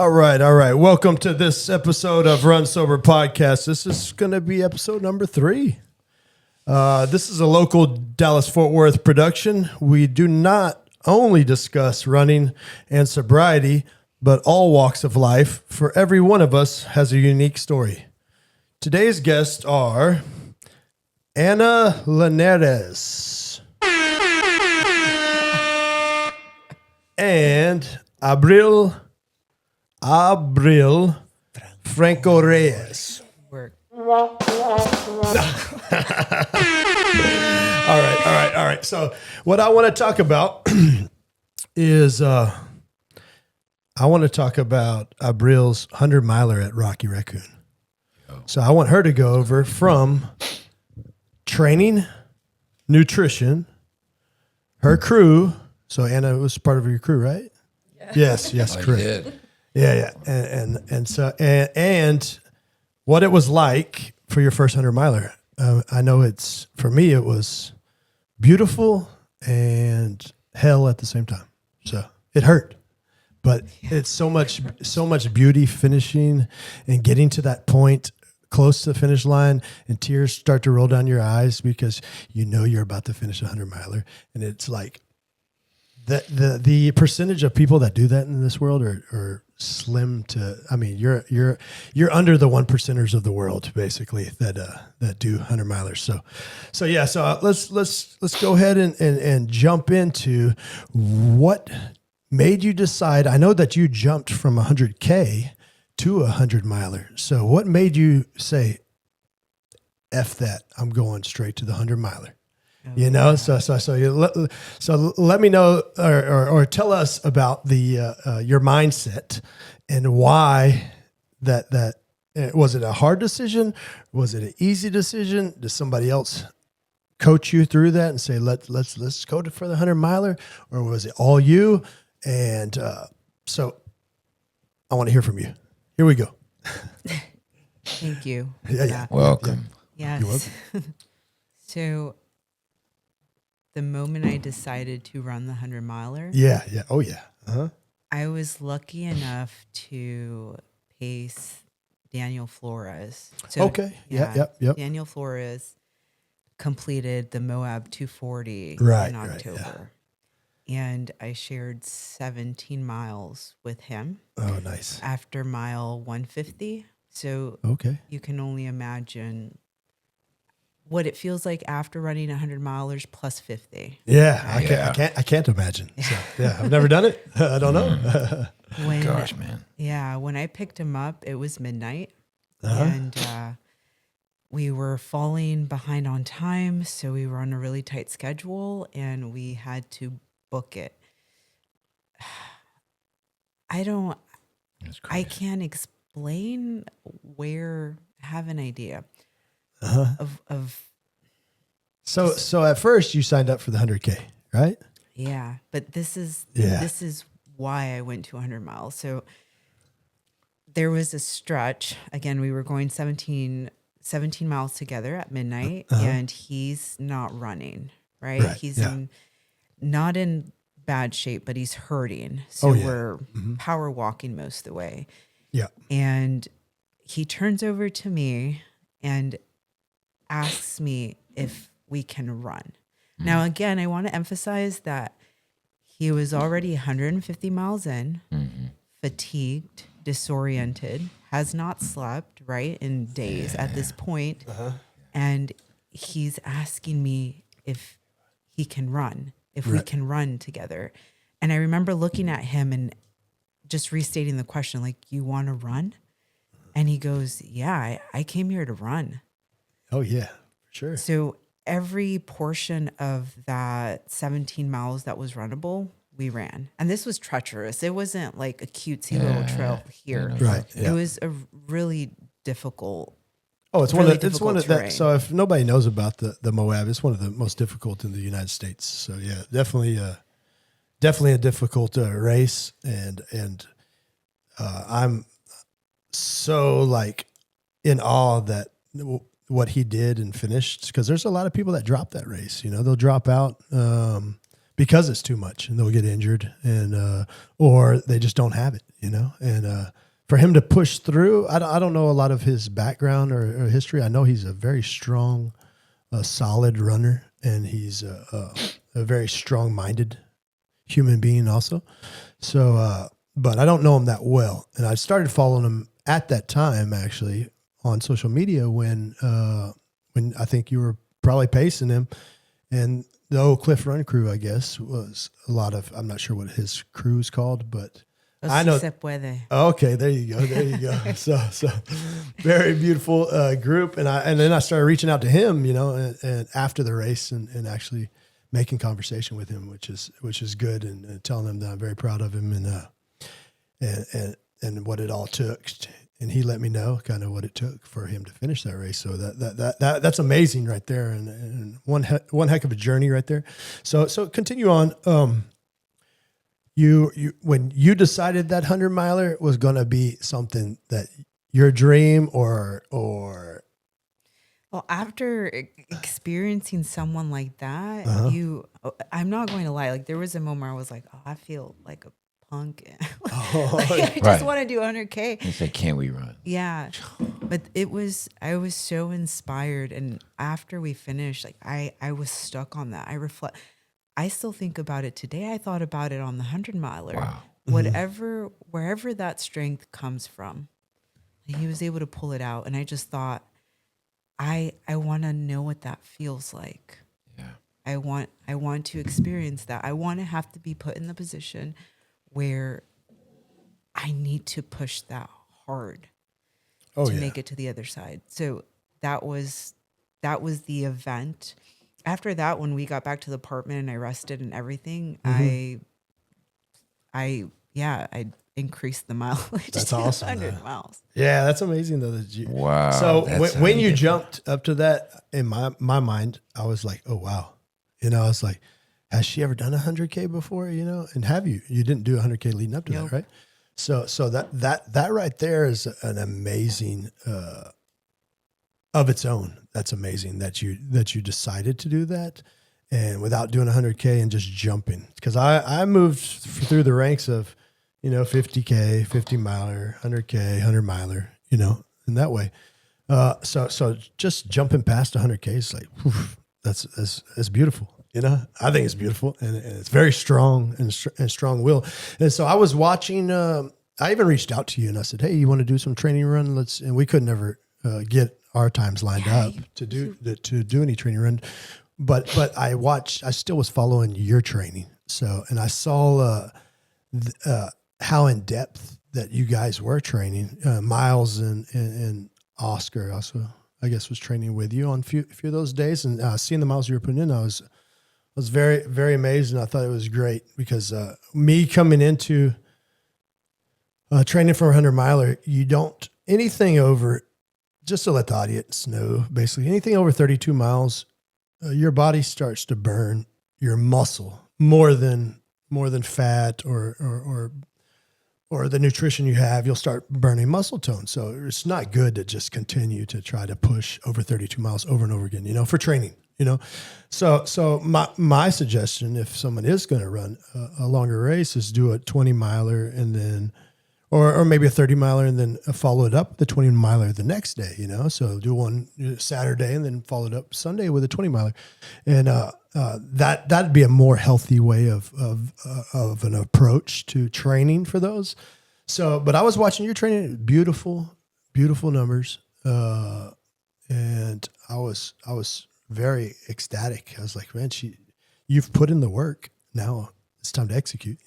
All right, all right. Welcome to this episode of Runs0b3r podcast. This is going to be episode number 3. This is a local Dallas-Fort Worth production. We do not only discuss running and sobriety, but all walks of life. For every one of us has a unique story. Today's guests are Ana Linares and Abril Franco Reyes. Work. All right. So what I want to talk about is I want to talk about Abril's 100-miler at Rocky Raccoon. So I want her to go over from training, nutrition, her crew. So Anna was part of your crew, right? Yeah. Yes, I correct. did. Yeah. And what it was like for your first 100-miler. I know for me, it was beautiful and hell at the same time. So it hurt, but it's so much beauty finishing and getting to that point close to the finish line, and tears start to roll down your eyes because you know you're about to finish a 100-miler. And it's like the percentage of people that do that in this world are slim to, I mean, you're under the 1%ers of the world basically that do 100-milers. So let's go ahead and jump into what made you decide. I know that you jumped from 100K to a 100-miler. So what made you say, F that, I'm going straight to the 100-miler? You know, so let me know or tell us about your mindset and why that was it a hard decision? Was it an easy decision? Did somebody else coach you through that and say let's go for the 100-miler, or was it all you? And so I want to hear from you. Here we go. Thank you. Yeah. Welcome. Yes. You're welcome. So the moment I decided to run the 100-miler, Yeah. Oh yeah. Uh-huh. I was lucky enough to pace Daniel Flores. So, Okay. Yep. Daniel Flores completed the Moab 240 Right, in right, October. And I shared 17 miles with him Oh, nice. after mile 150. So Okay. you can only imagine what it feels like after running 100 milers plus 50. Yeah, Yeah. I can't imagine. So, yeah, I've never done it. I don't know. When, Gosh, man. Yeah, when I picked him up, it was midnight. Uh-huh. And we were falling behind on time. So we were on a really tight schedule and we had to book it. That's I crazy. can't explain where I have an idea of So at first you signed up for the 100K, right? yeah, but this is why I went to 100 miles. So there was a stretch. Again, we were going 17 miles together at midnight, and he's not running, right? Right, He's yeah. not in bad shape, but he's hurting. So Oh, yeah. we're power walking most of the way. Yeah. And he turns over to me and asks me if we can run. Now, again, I want to emphasize that he was already 150 miles in, fatigued, disoriented, has not slept, right, in days at this point. And he's asking me if he can run, if we Right. can run together. And I remember looking at him and just restating the question, like, you want to run? And he goes, yeah, I came here to run. Oh yeah, for sure. So every portion of that 17 miles that was runnable, we ran. And this was treacherous. It wasn't like a cutesy little trail here. Right. It Yeah. was a really difficult. Oh, it's really one of difficult that. terrain. So if nobody knows about the Moab, it's one of the most difficult in the United States. So yeah, definitely a difficult race, and I'm so like in awe that what he did and finished, because there's a lot of people that drop that race. You know, they'll drop out because it's too much and they'll get injured and, or they just don't have it, and, for him to push through, I don't know a lot of his background or history. I know he's a very strong, solid runner, and he's a very strong-minded human being also. So, but I don't know him that well. And I started following him at that time, actually, on social media when I think you were probably pacing him. And the Oak Cliff Run crew, I guess, was a lot of, I'm not sure what his crew is called, but I know. Se puede. Okay, there you go. So very beautiful group, and then I started reaching out to him, and after the race, and actually making conversation with him, which is good, and telling him that I'm very proud of him, and what it all took, and he let me know kind of what it took for him to finish that race. So that's amazing right there, and one heck of a journey right there. So continue on. You when you decided that 100-miler was going to be something that your dream or Well, after experiencing someone like that, I'm not going to lie. Like, there was a moment where I was like, oh, I feel like a punk. I just want to do 100K. He said, "Can we run?" Yeah. But I was so inspired. And after we finished, like I was stuck on that. I still think about it today. I thought about it on the 100-miler. Wow. Wherever that strength comes from, he was able to pull it out. And I just thought, I want to know what that feels like. Yeah. I want to experience that. I want to have to be put in the position where I need to push that hard to make it to the other side. So that was the event. After that, when we got back to the apartment and I rested and everything, I increased the mileage. That's to awesome. 100 miles. Yeah, that's amazing though. Wow. So that's when you jumped up to that, in my mind, I was like, oh wow, I was like, has she ever done 100K before? And have you? You didn't do 100K leading up to that, right? So that right there is an amazing. Of its own. That's amazing that you decided to do that, and without doing 100K and just jumping. Because I moved through the ranks of, 50K, 50-miler, 100K, 100-miler, in that way. So just jumping past 100K is like, whew, that's beautiful. I think it's beautiful, and it's very strong and strong will. And so I was watching. I even reached out to you and I said, hey, you want to do some training run? And we could never get our times lined up to do any training run, but I still was following your training. So, and I saw how in depth that you guys were training. Miles and Oscar also, I guess, was training with you on a few of those days, and seeing the miles you were putting in, I was very, very amazed, and I thought it was great because me coming into training for a 100-miler, you don't anything over. Just to let the audience know, basically anything over 32 miles, your body starts to burn your muscle more than fat or the nutrition you have. You'll start burning muscle tone. So it's not good to just continue to try to push over 32 miles over and over again, for training, So my suggestion, if someone is going to run a longer race, is do a 20-miler and then or maybe a 30-miler and then follow it up with a 20-miler the next day, So do one Saturday and then follow it up Sunday with a 20-miler. And that'd be a more healthy way of an approach to training for those. So, but I was watching your training, beautiful, beautiful numbers. And I was very ecstatic. I was like, man, you've put in the work. Now it's time to execute,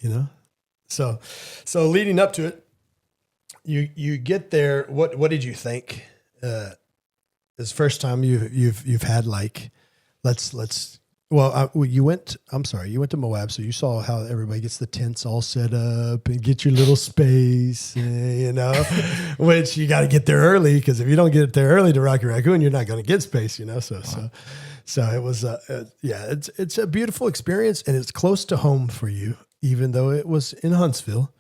So leading up to it, you get there. What did you think? This first time you've had like, you went to Moab, so you saw how everybody gets the tents all set up and get your little space, which you got to get there early, because if you don't get there early to Rocky Raccoon, you're not going to get space, So it was, it's a beautiful experience, and it's close to home for you, even though it was in Huntsville.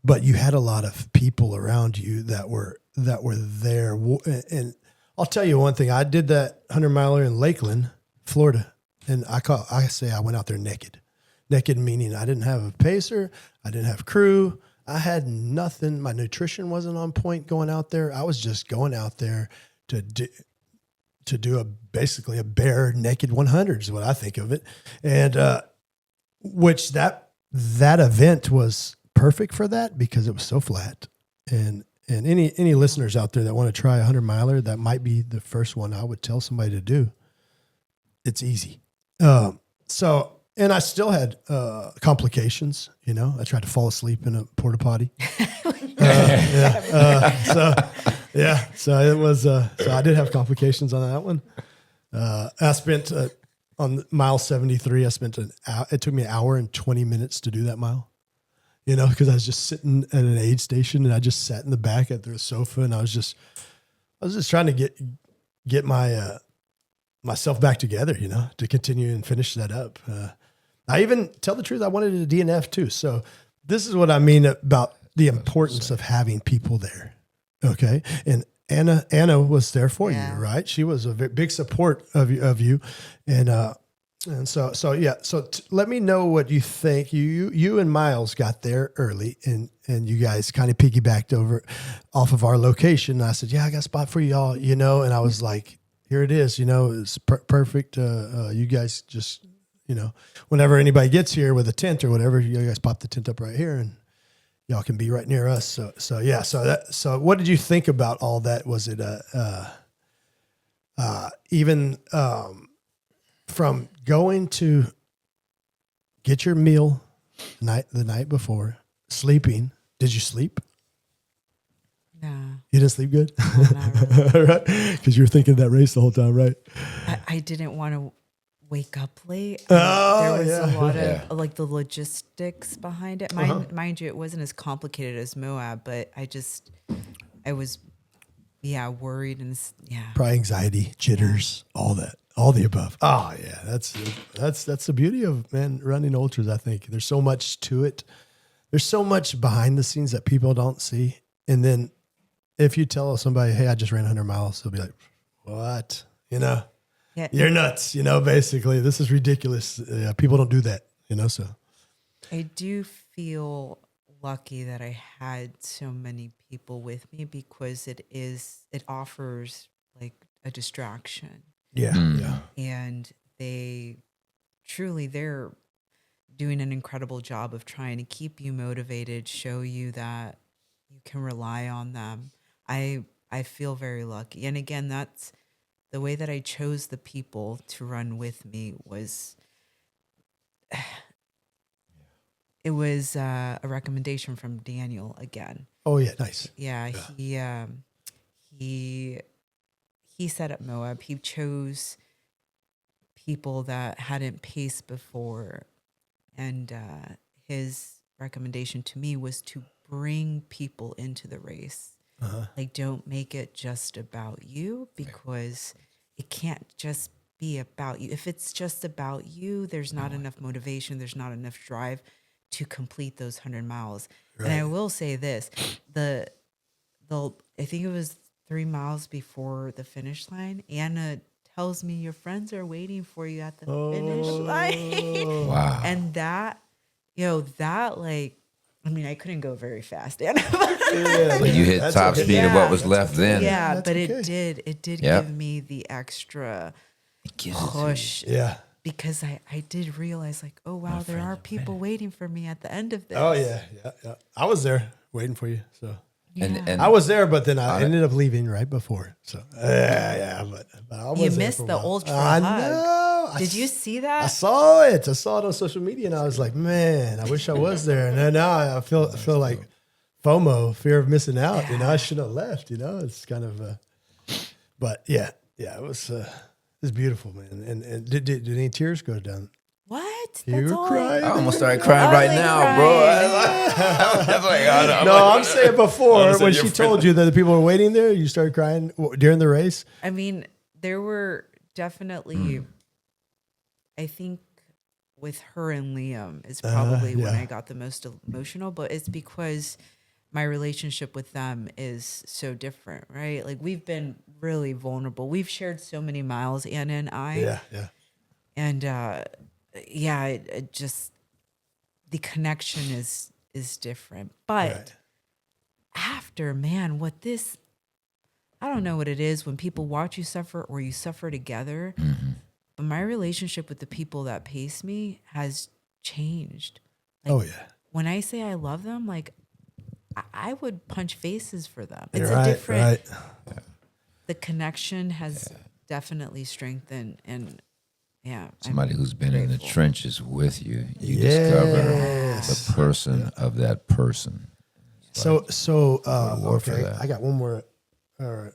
But you had a lot of people around you that were there. And I'll tell you one thing. I did that 100-miler in Lakeland, Florida, and I say I went out there naked. Naked meaning I didn't have a pacer. I didn't have crew. I had nothing. My nutrition wasn't on point going out there. I was just going out there to do basically a bare naked 100 is what I think of it. And, which that event was perfect for that because it was so flat. And any listeners out there that want to try a 100 miler, that might be the first one I would tell somebody to do. It's easy. And I still had complications. I tried to fall asleep in a porta potty. So it was. So I did have complications on that one. I spent on mile 73. I spent it took me an hour and 20 minutes to do that mile. Because I was just sitting at an aid station and I just sat in the back at the sofa and I was just trying to get my myself back together, to continue and finish that up. I even tell the truth, I wanted a DNF too. So this is what I mean about the importance of having people there. Okay. And Anna was there for you, right? She was a big support of you. And so let me know what you think. You and Miles got there early and you guys kind of piggybacked off of our location. And I said, I got a spot for y'all, and I was like, here it is, it's perfect. You guys just, whenever anybody gets here with a tent or whatever, you guys pop the tent up right here and y'all can be right near us. So what did you think about all that? Was it, even, from going to get your meal the night before, sleeping, did you sleep? No. You didn't sleep good? No, not really. Right? Because you were thinking of that race the whole time, right? I didn't want to wake up late. Oh, there was yeah. a lot of like the logistics behind it. Mind you, it wasn't as complicated as Moab, but I was worried and Probably anxiety, jitters, all that. All the above. Oh yeah, that's the beauty of running ultras. I think there's so much to it. There's so much behind the scenes that people don't see. And then if you tell somebody, "Hey, I just ran 100 miles," they'll be like, "What? You're nuts." Basically, this is ridiculous. People don't do that. So I do feel lucky that I had so many people with me because it offers like a distraction. Yeah. And they're doing an incredible job of trying to keep you motivated, show you that you can rely on them. I feel very lucky. And again, that's the way that I chose the people to run with me was it was a recommendation from Daniel again. Oh yeah, nice. Yeah. He set up Moab. He chose people that hadn't paced before. And his recommendation to me was to bring people into the race. Like, don't make it just about you because it can't just be about you. If it's just about you, there's not enough motivation. There's not enough drive to complete those 100 miles. Right. And I will say this, I think it was 3 miles before the finish line, Anna tells me your friends are waiting for you at the finish line. Wow. And that I couldn't go very fast, Anna. But you hit top speed of what was left then. Yeah, but it did give me the extra push. Yeah. Because I did realize like, oh wow, there are people waiting for me at the end of this. Oh yeah. I was there waiting for you. So And I was there, but then I ended up leaving right before. So but I was you there missed for a the while. ultra I hug. know. Did you see that? I saw it. I saw it on social media, and I was like, man, I wish I was there. And then now I feel like FOMO, fear of missing out. I should have left. It's kind of, but yeah, it was beautiful, man. And did any tears go down? What? You That's were all crying. I almost started crying right now, bro. I'm saying before when she told you that the people were waiting there, you started crying during the race. I mean, there were definitely, I think with her and Liam is probably when I got the most emotional, but it's because my relationship with them is so different, right? Like we've been really vulnerable. We've shared so many miles, Anna and I. Yeah. And it just, the connection is different. But Right. after, man, I don't know what it is when people watch you suffer or you suffer together. But my relationship with the people that pace me has changed. Oh yeah. When I say I love them, like I would punch faces for them. It's Right, a different. right. The connection has definitely strengthened, and Somebody who's been in the grateful. trenches with you, you discover Yes. the person of that person. So war for okay. that. I got one more,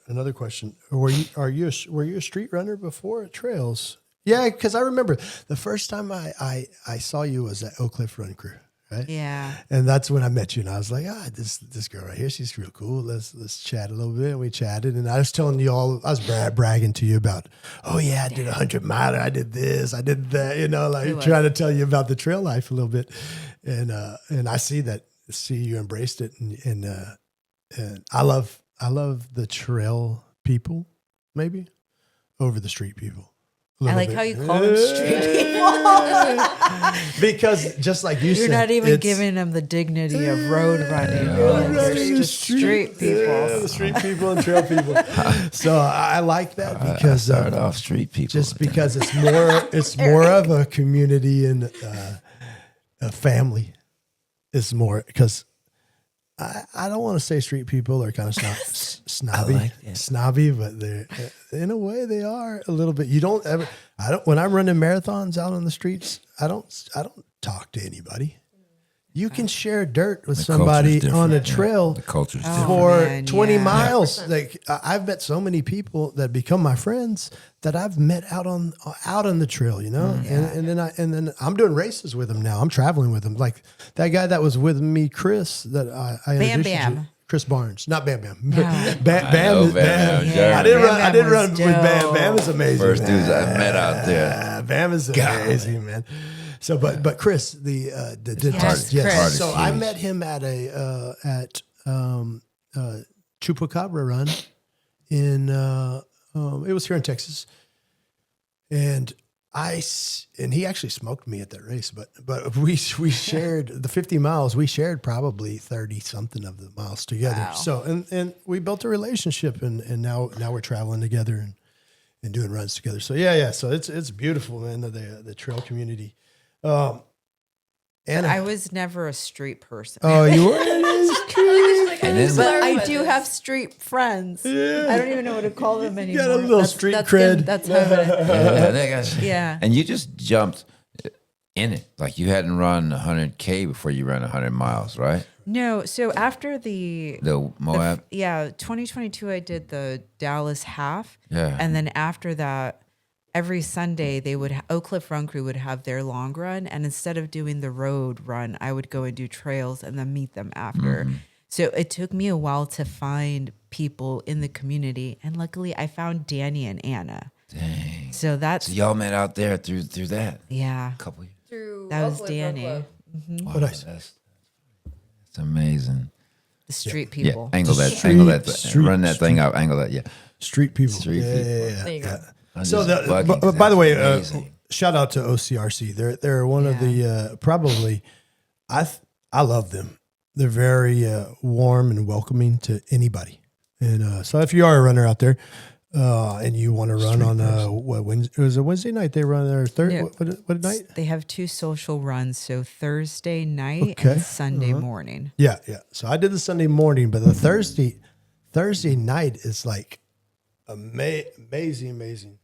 another question. Were you a street runner before at trails? Yeah, because I remember the first time I saw you was at Oak Cliff Run Crew, right? Yeah. And that's when I met you, and I was like, this girl right here, she's real cool. Let's chat a little bit. And we chatted, and I was telling you all, I was bragging to you about, oh yeah, I did 100-miler, I did this, I did that, like trying to tell you about the trail life a little bit, and I see you embraced it, and I love the trail people maybe over the street people. I like how you call them street people. Because just like you You're said, not even it's- giving them the dignity of road running. road They're running, just street people. Yeah, the street people and trail people. So I like that because Start off street people. just because it's more of a community and a family. It's more because I don't want to say street people are kind of snobby, but they're in a way they are a little bit. When I'm running marathons out on the streets, I don't talk to anybody. You can share dirt with somebody on a trail The culture's Oh, different. for man, 20 yeah. miles. Like I've met so many people that become my friends that I've met out on the trail, and then I'm doing races with them now. I'm traveling with them. Like that guy that was with me, Chris, that I introduced you Bam. to. Chris Barnes, not Bam Bam. No. Bam know is Bam Bam. Bam. I didn't Bam run. I Bam didn't was run with Bam. Bam is amazing. First man. dudes I met out there. Bam is amazing, man. So, but Chris, the dentist, Yes, Chris. So Huge. I met him at Chupacabra run in it was here in Texas, and he actually smoked me at that race, but we shared the 50 miles. We shared probably 30 something of the miles together. Wow. So and we built a relationship, and now we're traveling together and doing runs together. So yeah. So it's beautiful, man. The trail community. And I was never a street person. oh, you were in the street. And then But I do have street friends. Yeah. I don't even know what to call them anymore. got a little street that's cred. Good. That's how it is. yeah, they got- Yeah. And you just jumped in it. Like you hadn't run 100K before you ran 100 miles, right? No, so after the Moab. 2022, I did the Dallas half. Yeah. And then after that, every Sunday Oak Cliff Run Crew would have their long run, and instead of doing the road run, I would go and do trails and then meet them after. So it took me a while to find people in the community, and luckily I found Danny and Anna. Dang. So that's So y'all met out there through that yeah, couple years. Through that was Oakland Run Danny, Club. Wow, What nice. that's amazing. the street Yeah, people. angle that, Street- run that thing out, angle that. Yeah. Street people. Street yeah, people. Yeah. There you go. I'm So just bugging, but 'cause by the that's way, amazing. shout out to OCRC. They're one of the probably I love them. They're very warm and welcoming to anybody. And so if you are a runner out there and you want to run on Wednesday, it was a Wednesday night. They run their third. No. What night? They have two social runs, so Thursday night Okay. and Sunday morning. Yeah. So I did the Sunday morning, but the Thursday night is like amazing.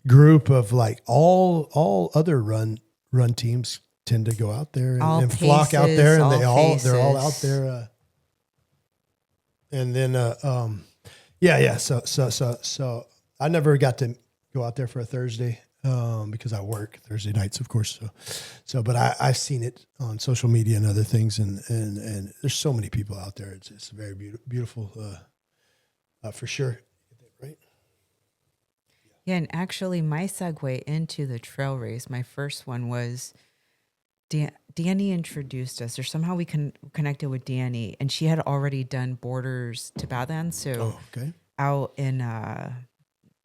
Group of like all other run teams tend to go out there All and flock out there, and paces, they're all out paces. there. And then yeah. So I never got to go out there for a Thursday because I work Thursday nights, of course. So but I've seen it on social media and other things, and there's so many people out there. It's very beautiful for sure. Right. Yeah, and actually, my segue into the trail race, my first one was Danny introduced us, or somehow we connected with Danny, and she had already done Borders to Badlands, so Okay. out in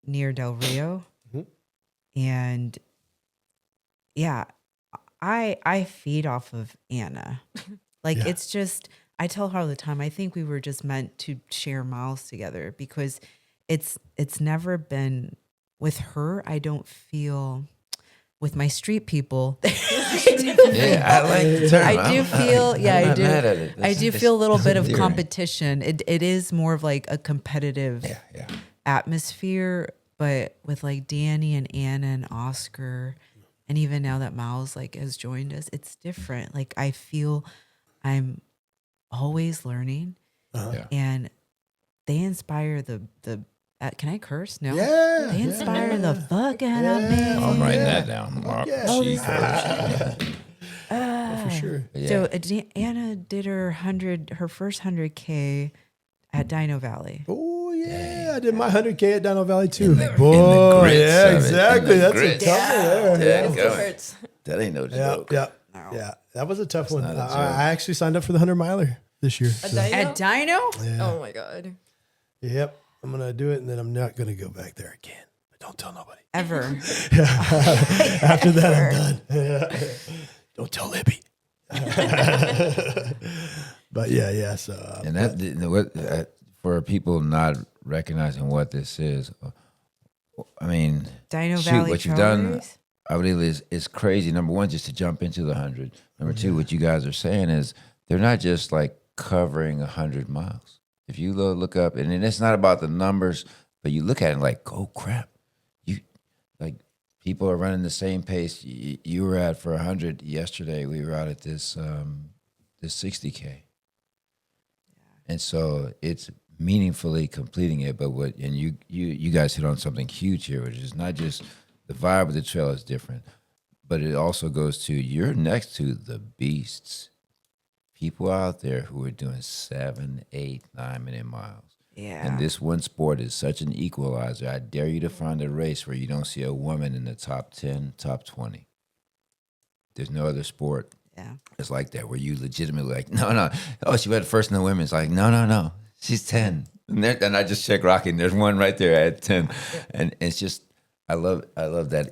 near Del Rio, Mhm. and yeah, I feed off of Anna. Like Yeah. it's just I tell her all the time. I think we were just meant to share miles together because it's never been with her. I don't feel with my street people. Yeah, I like the term. I do feel, yeah, I'm I not do. mad at it. I do It's feel a little bit of theory. competition. It is more of like a competitive Yeah. atmosphere, but with like Danny and Anna and Oscar, and even now that Miles like has joined us, it's different. Like I feel I'm always learning, Yeah. and they inspire the. Can I curse? No. Yeah. They inspire the fuck out of me. I'm writing that down. Mark. Yeah. She For sure. Yeah. So Anna did her first 100K at Dino Valley. Oh yeah, I did my 100K at Dino Valley too. In the Boy, grits yeah, of it, exactly. in the That's a grits. tough one there. Yeah, Yeah. go. hurts. That ain't no Yeah, joke. yeah, that was a tough one. not a joke. I actually signed up for the 100 miler this year. A so- Dino? At Dino? yeah. Oh my god. Yep, I'm gonna do it, and then I'm not gonna go back there again. But don't tell nobody. Ever. After that, I'm done. Don't tell Libby. But yeah. So And that for people not recognizing what this is, I mean, Dino shoot, Valley what you've Trail done, Race? I believe is crazy. Number one, just to jump into the 100. Number two, what you guys are saying is they're not just like covering 100 miles. If you look up, and it's not about the numbers, but you look at it like, oh crap, you like people are running the same pace you were at for 100 yesterday. We were out at this 60K, and so it's meaningfully completing it. But you guys hit on something huge here, which is not just the vibe of the trail is different, but it also goes to you're next to the beasts. People out there who are doing 7, 8, 9-minute miles. Yeah. And this one sport is such an equalizer. I dare you to find a race where you don't see a woman in the top 10, top 20. There's no other sport Yeah. that's like that where you legitimately like, no. Oh, she went first in the women's. Like, no. She's 10. And I just checked Rocky, and there's one right there at 10. And it's just, I love that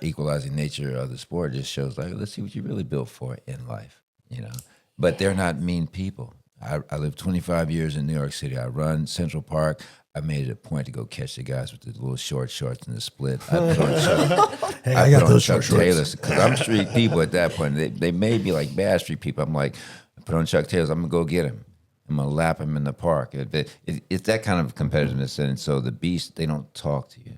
equalizing nature of the sport. It just shows like, let's see what you really built for in life, you know. But they're not mean people. I lived 25 years in New York City. I run Central Park. I made it a point to go catch the guys with the little short shorts and the split. I put on Chuck, hey, I got put on those Chuck short shorts. Taylors because I'm street people at that point. They may be like bad street people. I'm like, I put on Chuck Taylors. I'm gonna go get him. I'm gonna lap him in the park. It's that kind of competitiveness, and so the beasts, they don't talk to you.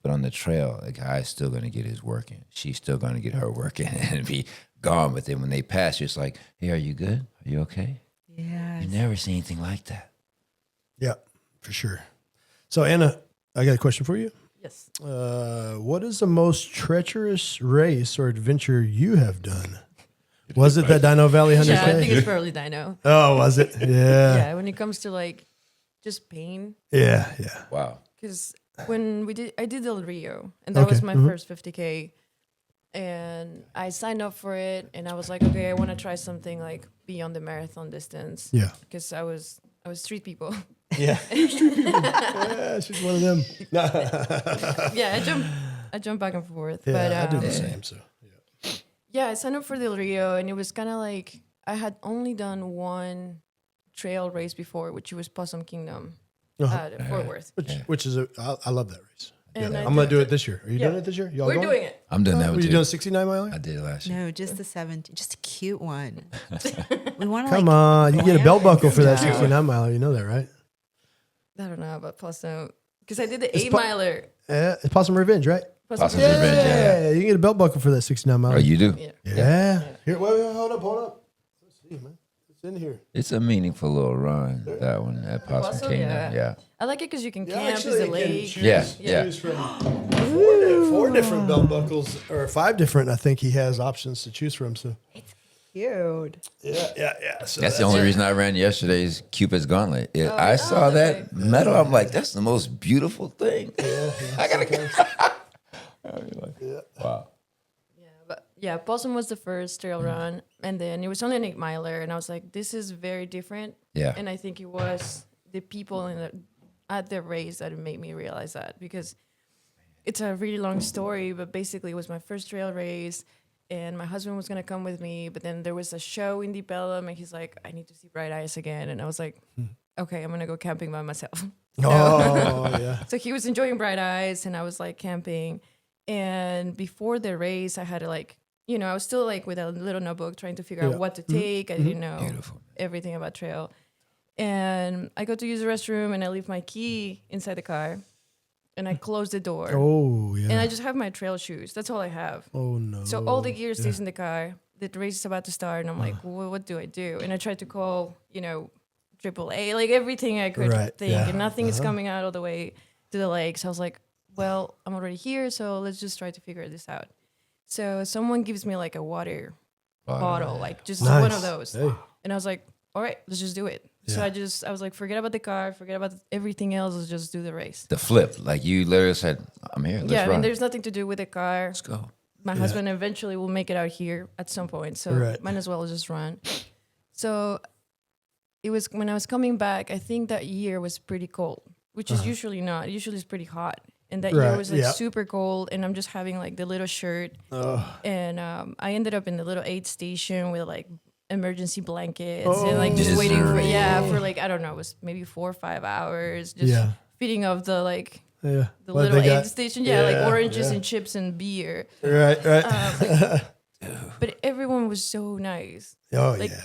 But on the trail, the guy's still gonna get his work in. She's still gonna get her work in and be gone. But then when they pass you, it's like, hey, are you good? Are you okay? Yeah. You never see anything like that. yeah, for sure. So Anna, I got a question for you. Yes. What is the most treacherous race or adventure you have done? Was it that Dino Valley 100K? Yeah, I think it's probably Dino. Oh, was it? Yeah. Yeah, when it comes to like just pain, Yeah. Wow. because when I did Del Rio, and that Okay, was my first 50K, and I signed up for it, and I was like, okay, I want to try something like beyond the marathon distance, Yeah. because I was street people. Yeah. Yeah, she's one of them. Yeah, I jump back and forth. Yeah, but I do the same. So yeah, I signed up for Del Rio, and it was kind of like I had only done one trail race before, which was Possum Kingdom at Fort Worth. which is I love that race. And Yeah. I I'm gonna did do it this year. Are you doing it this year? Y'all We're going? doing it. I'm doing that Were one you too. doing 69 miler? I did it last year. No, just the 17, just a cute one. We want to Come like, on, you get a belt buckle for that Yeah. 69 miler. You know that, right? I don't know about Possum because I did the It's 8-miler. Yeah, it's Possum Revenge, right? Possum's Yeah. Revenge, yeah. You can get a belt buckle for that 69 miler. Oh, you do? Yeah. Yeah. Here, wait, hold up. Let's see, man. It's in here. It's a meaningful little run, that one at Possum Possum, Kingdom. yeah. Yeah. I like it because you can Yeah, camp. actually, There's a they can lake. choose, Yeah. choose from four different belt buckles, or 5 different. I think he has options to choose from. So cute. yeah. So That's the only reason I ran yesterday's Cupid's Gauntlet. I saw that medal. I'm like, that's the most beautiful thing. I gotta Wow. But yeah, Possum was the first trail run, and then it was only an 8-miler, and I was like, this is very different. Yeah. And I think it was the people at the race that made me realize that, because it's a really long story, but basically it was my first trail race, and my husband was gonna come with me, but then there was a show in Deep Ellum, and he's like, I need to see Bright Eyes again, and I was like, okay, I'm gonna go camping by myself. Oh, yeah. So he was enjoying Bright Eyes, and I was like camping. And before the race, I had to like, I was still like with a little notebook trying to figure out what to take. I didn't know Beautiful. everything about trail. And I go to use the restroom, and I leave my key inside the car, and I close the door. Oh, yeah. And I just have my trail shoes. That's all I have. Oh, no. So all the gear stays in the car. The race is about to start, and I'm like, well, what do I do? And I tried to call, AAA, like everything I could think, and nothing is coming out all the way to the lake. So I was like, well, I'm already here, so let's just try to figure this out. So someone gives me like a water bottle, like just one of those. Hey. And I was like, all right, let's just do it. So I was like, forget about the car, forget about everything else, let's just do the race. The flip, like you literally said, I'm here. Let's run. I mean, there's nothing to do with the car. Let's go. My husband eventually will make it out here at some point, so might as well just run. So it was when I was coming back, I think that year was pretty cold, which is usually not. Usually it's pretty hot. And that year was like super cold, and I'm just having like the little shirt. And I ended up in the little aid station with like emergency blankets and like just waiting for like, I don't know, it was maybe 4 or 5 hours just feeding off the like the little aid station. Like oranges and chips and beer. Right. But everyone was so nice.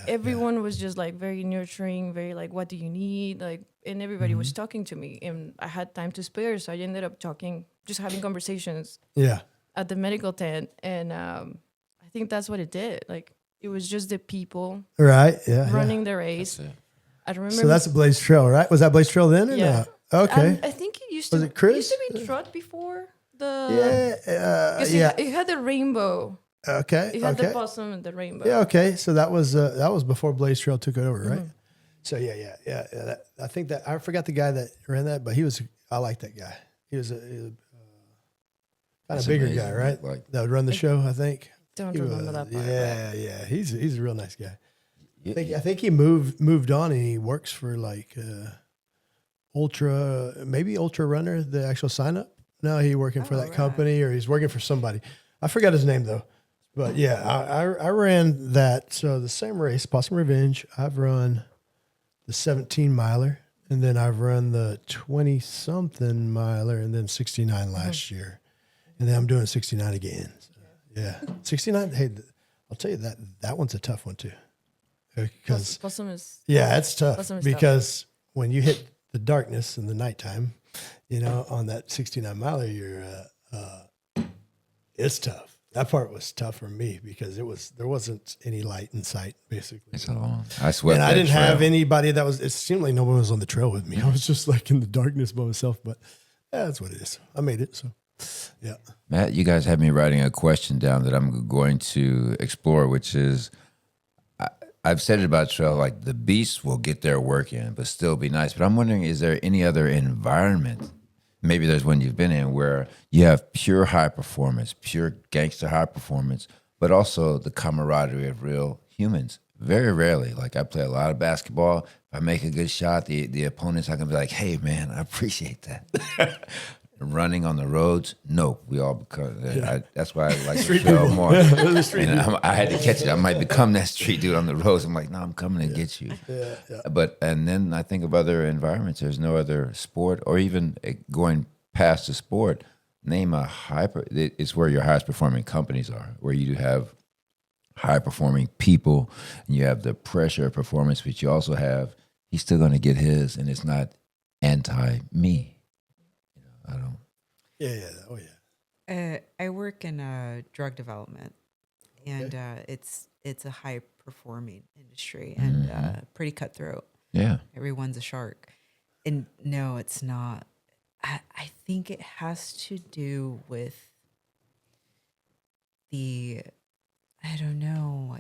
Everyone was just like very nurturing, very like, what do you need? Like, and everybody was talking to me, and I had time to spare, so I ended up just having conversations. At the medical tent, and I think that's what it did. Like, it was just the people, running the race. I remember. So that's a Blaze Trail, right? Was that Blaze Trail then? Or not? Okay. I think it used to. Was it Chris? It used to be Trot before the. It had the rainbow. Okay. It had the possum and the rainbow. Yeah. Okay. So that was before Blaze Trail took it over, right? So I think that I forgot the guy that ran that, but I like that guy. He was a kind of bigger guy, right? Like, that would run the show, I think. Don't remember that part. Yeah. He's a real nice guy. I think he moved on, and he works for like Ultra Runner, the actual sign up. Now he's working for that company, or he's working for somebody. I forgot his name though. But I ran that. So the same race, Possum Revenge. I've run the 17 miler, and then I've run the 20 something miler, and then 69 last year, and then I'm doing 69 again. So, 69. Hey, I'll tell you that one's a tough one too, because Possum is it's tough because when you hit the darkness in the nighttime, on that 69 miler, it's tough. That part was tough for me because there wasn't any light in sight, basically. It's a long. I sweat. And I didn't have anybody it seemed like no one was on the trail with me. I was just like in the darkness by myself, but that's what it is. I made it. So, yeah. Matt, you guys had me writing a question down that I'm going to explore, which is, I've said it about trail, like the beasts will get their work in, but still be nice. But I'm wondering, is there any other environment? Maybe there's one you've been in where you have pure high performance, pure gangster high performance, but also the camaraderie of real humans. Very rarely. Like, I play a lot of basketball. If I make a good shot, the opponents, I can be like, hey, man, I appreciate that. Running on the roads, no. We all become, that's why I like the trail more. And I had to catch it. I might become that street dude on the roads. I'm like, no, I'm coming to get you. But, and then I think of other environments. There's no other sport, or even going past the sport, name a it's where your highest performing companies are, where you do have high performing people, and you have the pressure of performance, but you also have, he's still going to get his, and it's not anti-me. I don't. Oh yeah. I work in drug development, and it's a high performing industry and pretty cutthroat. Yeah, everyone's a shark, and no, it's not. I think it has to do with I don't know,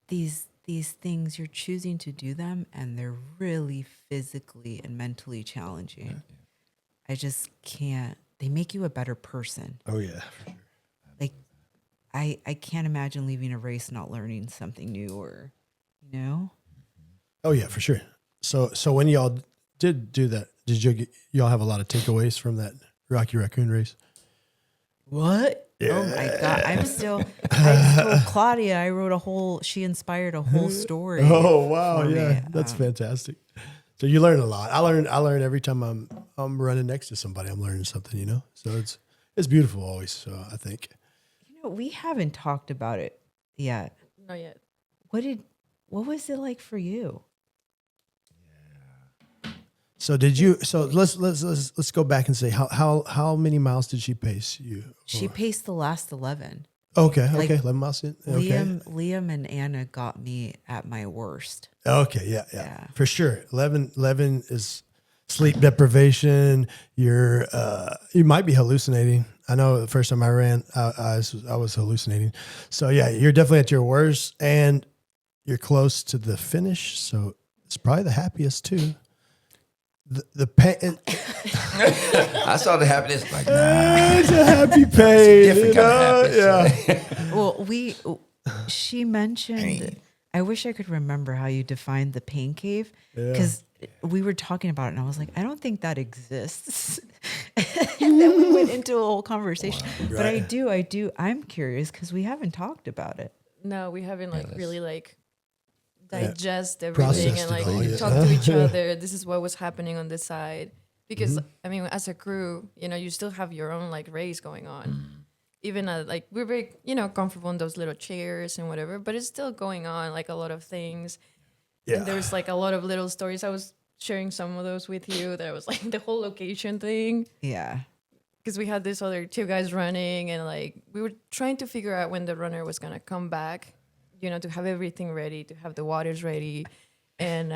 these things you're choosing to do them, and they're really physically and mentally challenging. Yeah. I just can't. They make you a better person. Oh yeah, for sure. Like, I can't imagine leaving a race not learning something new, or, Oh yeah, for sure. So when y'all did do that, did y'all have a lot of takeaways from that Rocky Raccoon race? What? Oh my God. I told Claudia, she inspired a whole story. Oh wow, for yeah, me. that's fantastic. So you learn a lot. I learn every time I'm running next to somebody. I'm learning something, you know. So it's beautiful always. So I think. We haven't talked about it yet. Not yet. What was it like for you? So did you? So let's go back and say how many miles did she pace you? She paced the last 11. Okay, like, 11 miles in. Okay. Liam and Anna got me at my worst. Okay, yeah, for sure. 11 is sleep deprivation. You might be hallucinating. I know the first time I ran, I was hallucinating. So yeah, you're definitely at your worst, and you're close to the finish. So it's probably the happiest too. The pain. I saw the happiness like, nah. It's a happy pain. Different kind of happiness. Yeah. Well, she mentioned, I wish I could remember how you defined the pain cave, because we were talking about it and I was like, I don't think that exists. And then we went into a whole conversation. Wow. But I do. I'm curious because we haven't talked about it. No, we haven't really digest everything Processed and talk to each other. This is what was happening on this side. Because I mean, as a crew, you still have your own race going on. Even we're very, comfortable in those little chairs and whatever, but it's still going on, a lot of things. Yeah. And there's a lot of little stories. I was sharing some of those with you. That was the whole location thing. Yeah. Because we had these other two guys running and we were trying to figure out when the runner was going to come back, to have everything ready, to have the waters ready. And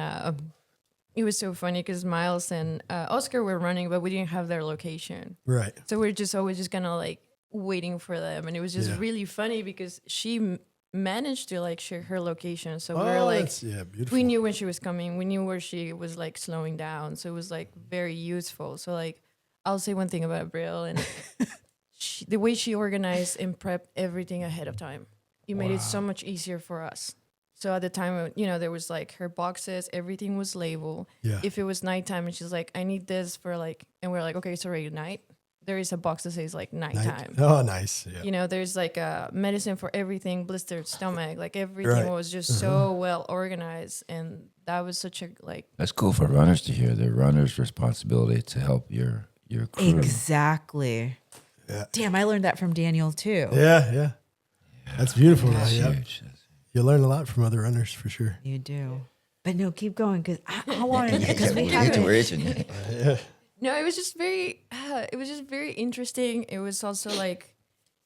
it was so funny because Miles and Oscar were running, but we didn't have their location. Right. So we're just always just kind of waiting for them. And it was just really funny because she managed to share her location. So we were beautiful. We knew when she was coming. We knew where she was slowing down. So it was very useful. So I'll say one thing about Abril and the way she organized and prepped everything ahead of time. It made it so much easier for us. So at the time, there was her boxes, everything was labeled. Yeah. If it was nighttime and she's like, I need this for and we're like, okay, it's already night. There is a box that says nighttime. Oh, nice. Yeah. There's a medicine for everything, blistered stomach, everything was just so well organized. And that was such a That's cool for runners to hear. The runner's responsibility to help your crew. Exactly. Yeah. Damn, I learned that from Daniel too. Yeah. That's beautiful. That's huge. You learn a lot from other runners for sure. You do. But no, keep going because I want to. Because we haven't. No, it was just very. It was just very interesting. It was also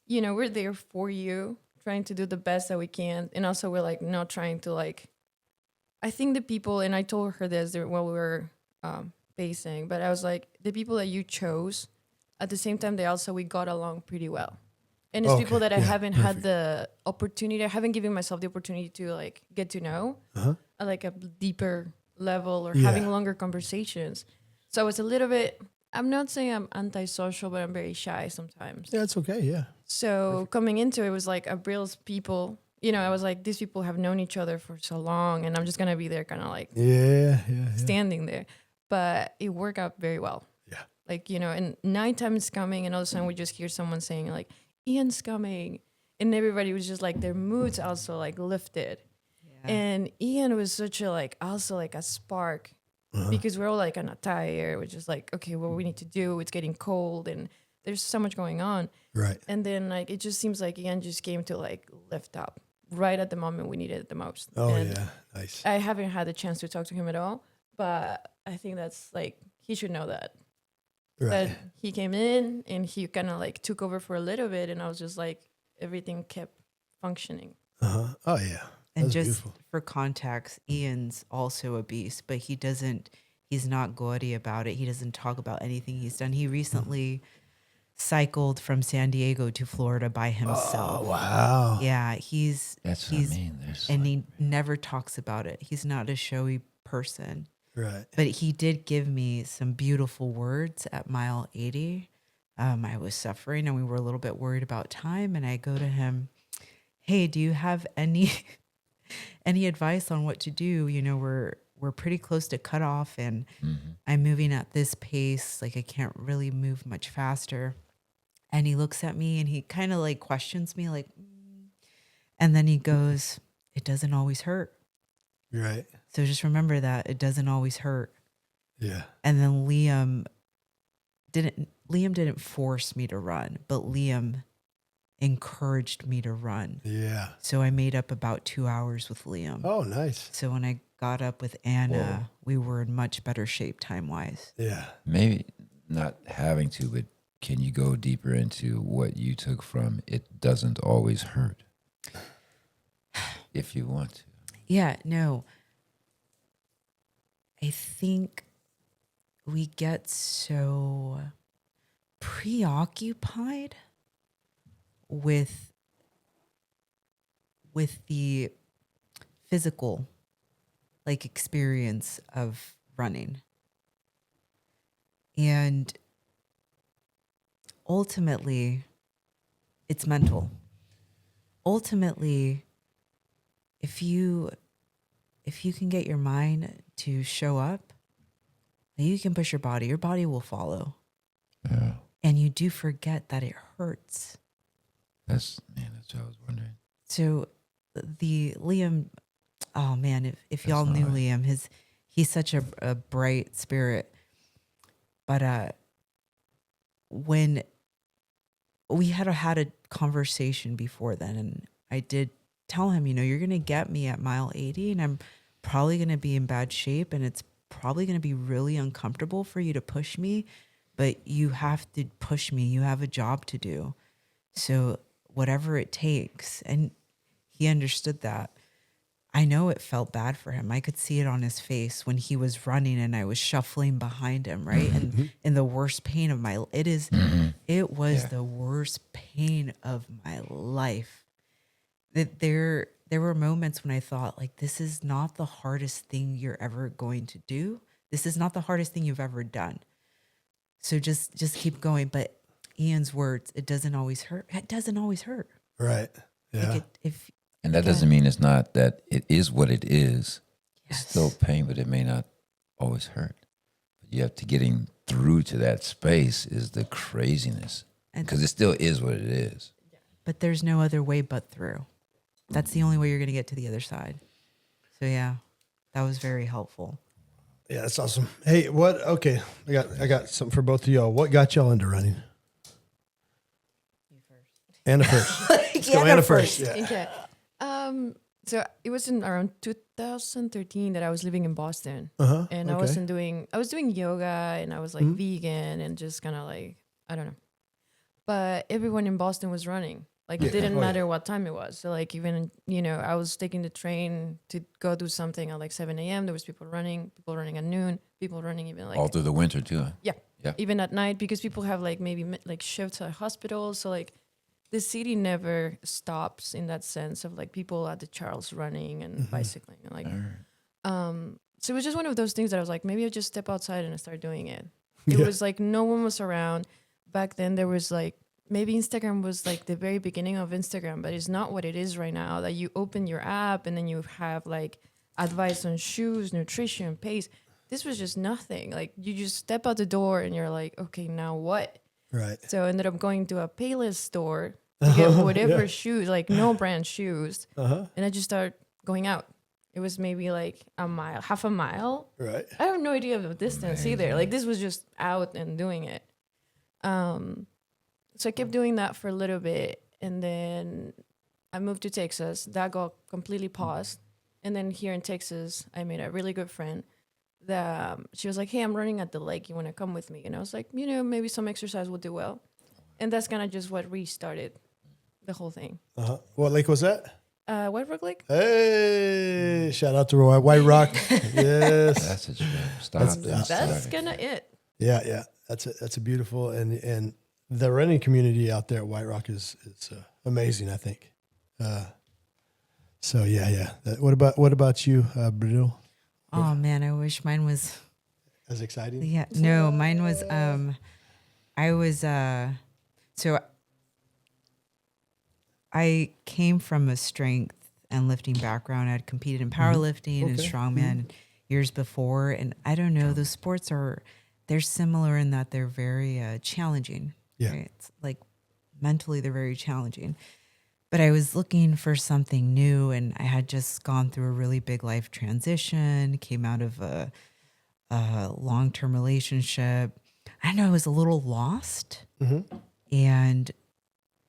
we're there for you, trying to do the best that we can, and also we're not trying to I think the people, and I told her this while we were pacing, but I was the people that you chose, at the same time we got along pretty well. And it's people that I haven't had the opportunity. I haven't given myself the opportunity to get to know at a deeper level or having longer conversations. So I was a little bit. I'm not saying I'm antisocial, but I'm very shy sometimes. Yeah, it's okay. Yeah. So coming into it was Abril's people. I was these people have known each other for so long, and I'm just gonna be there, kind of standing there. But it worked out very well. Yeah. And nighttime is coming, and all of a sudden we just hear someone saying Ian's coming, and everybody was just their moods also lifted. Yeah. And Ian was such a also a spark because we're all on a tire, which is okay, what we need to do, it's getting cold and there's so much going on. Right. And then it just seems Ian just came to lift up right at the moment we needed it the most. Oh, and yeah. Nice. I haven't had the chance to talk to him at all, but I think that's he should know that. Right. That he came in and he kind of took over for a little bit, and I was just everything kept functioning. Oh yeah. And just beautiful. For context, Ian's also a beast, but he's not gaudy about it. He doesn't talk about anything he's done. He recently cycled from San Diego to Florida by himself. Oh, wow. Yeah, That's what I mean. He never talks about it. He's not a showy person. Right. But he did give me some beautiful words at mile 80. I was suffering and we were a little bit worried about time. And I go to him, hey, do you have any advice on what to do? We're pretty close to cutoff and I'm moving at this pace. I can't really move much faster. And he looks at me and he kind of like questions me, like, and then he goes, "It doesn't always hurt." Right. So just remember that it doesn't always hurt. Yeah. And then Liam didn't force me to run, but Liam encouraged me to run. Yeah. So I made up about 2 hours with Liam. Oh, nice. So when I got up with Anna, we were in much better shape time-wise. Yeah. Maybe not having to, but can you go deeper into what you took from "it doesn't always hurt" if you want to? Yeah, no. I think we get so preoccupied with the physical like experience of running. And ultimately it's mental. Ultimately, if you can get your mind to show up, you can push your body will follow. Yeah. And you do forget that it hurts. That's what I was wondering. So the Liam, oh man, if y'all knew Liam, he's such a bright spirit. But when we had a conversation before then, and I did tell him, you're going to get me at mile 80 and I'm probably going to be in bad shape and it's probably going to be really uncomfortable for you to push me, but you have to push me. You have a job to do. So whatever it takes. And he understood that. I know it felt bad for him. I could see it on his face when he was running and I was shuffling behind him, right? And in the worst pain of it was the worst pain of my life. That there were moments when I thought, like, this is not the hardest thing you're ever going to do. This is not the hardest thing you've ever done. So just keep going. But Ian's words, it doesn't always hurt. It doesn't always hurt. Right. Yeah. Like And that doesn't mean it's not that it is what it is. Yes. It's still pain, but it may not always hurt. But you have to getting through to that space is the craziness, because it still is what it is. But there's no other way but through. That's the only way you're going to get to the other side. So yeah, that was very helpful. Yeah, that's awesome. Hey, okay, I got something for both of y'all. What got y'all into running? You first. Anna first. Let's go Anna first. Yeah. Okay. So it was in around 2013 that I was living in Boston, and I was doing yoga, and I was like vegan and just kind of like, I don't know. But everyone in Boston was running. Like it didn't matter what time it was. So like even, I was taking the train to go do something at like 7 a.m. There was people running at noon, people running even like all through the winter too. Huh? Yeah. Even at night, because people have like maybe like shifts at hospitals. So like the city never stops in that sense of like people at the Charles running and bicycling and like, so it was just one of those things that I was like, maybe I'll just step outside and I start doing it. It was like no one was around. Back then there was like, maybe Instagram was like the very beginning of Instagram, but it's not what it is right now, that you open your app and then you have like advice on shoes, nutrition, pace. This was just nothing. Like you just step out the door and you're like, okay, now what? Right. So I ended up going to a Payless store to get whatever shoes, like no brand shoes. And I just started going out. It was maybe like a mile, half a mile. Right. I have no idea of the distance either. Like this was just out and doing it. So I kept doing that for a little bit, and then I moved to Texas. That got completely paused. And then here in Texas, I made a really good friend that she was like, hey, I'm running at the lake. You want to come with me? And I was like, maybe some exercise will do well. And that's kind of just what restarted the whole thing. What lake was that? White Rock Lake. Hey, shout out to White Rock. Yes. That's a trip. That's kind of it. Yeah. That's a beautiful, and the running community out there at White Rock is amazing, I think. So yeah. What about you, Abril? Oh man, I wish mine was as exciting. Yeah, no, mine was. I came from a strength and lifting background. I'd competed in powerlifting and strongman years before, and I don't know. Those sports they're similar in that they're very challenging. Yeah. Right? It's like mentally they're very challenging. But I was looking for something new, and I had just gone through a really big life transition, came out of a long-term relationship. I know I was a little lost. And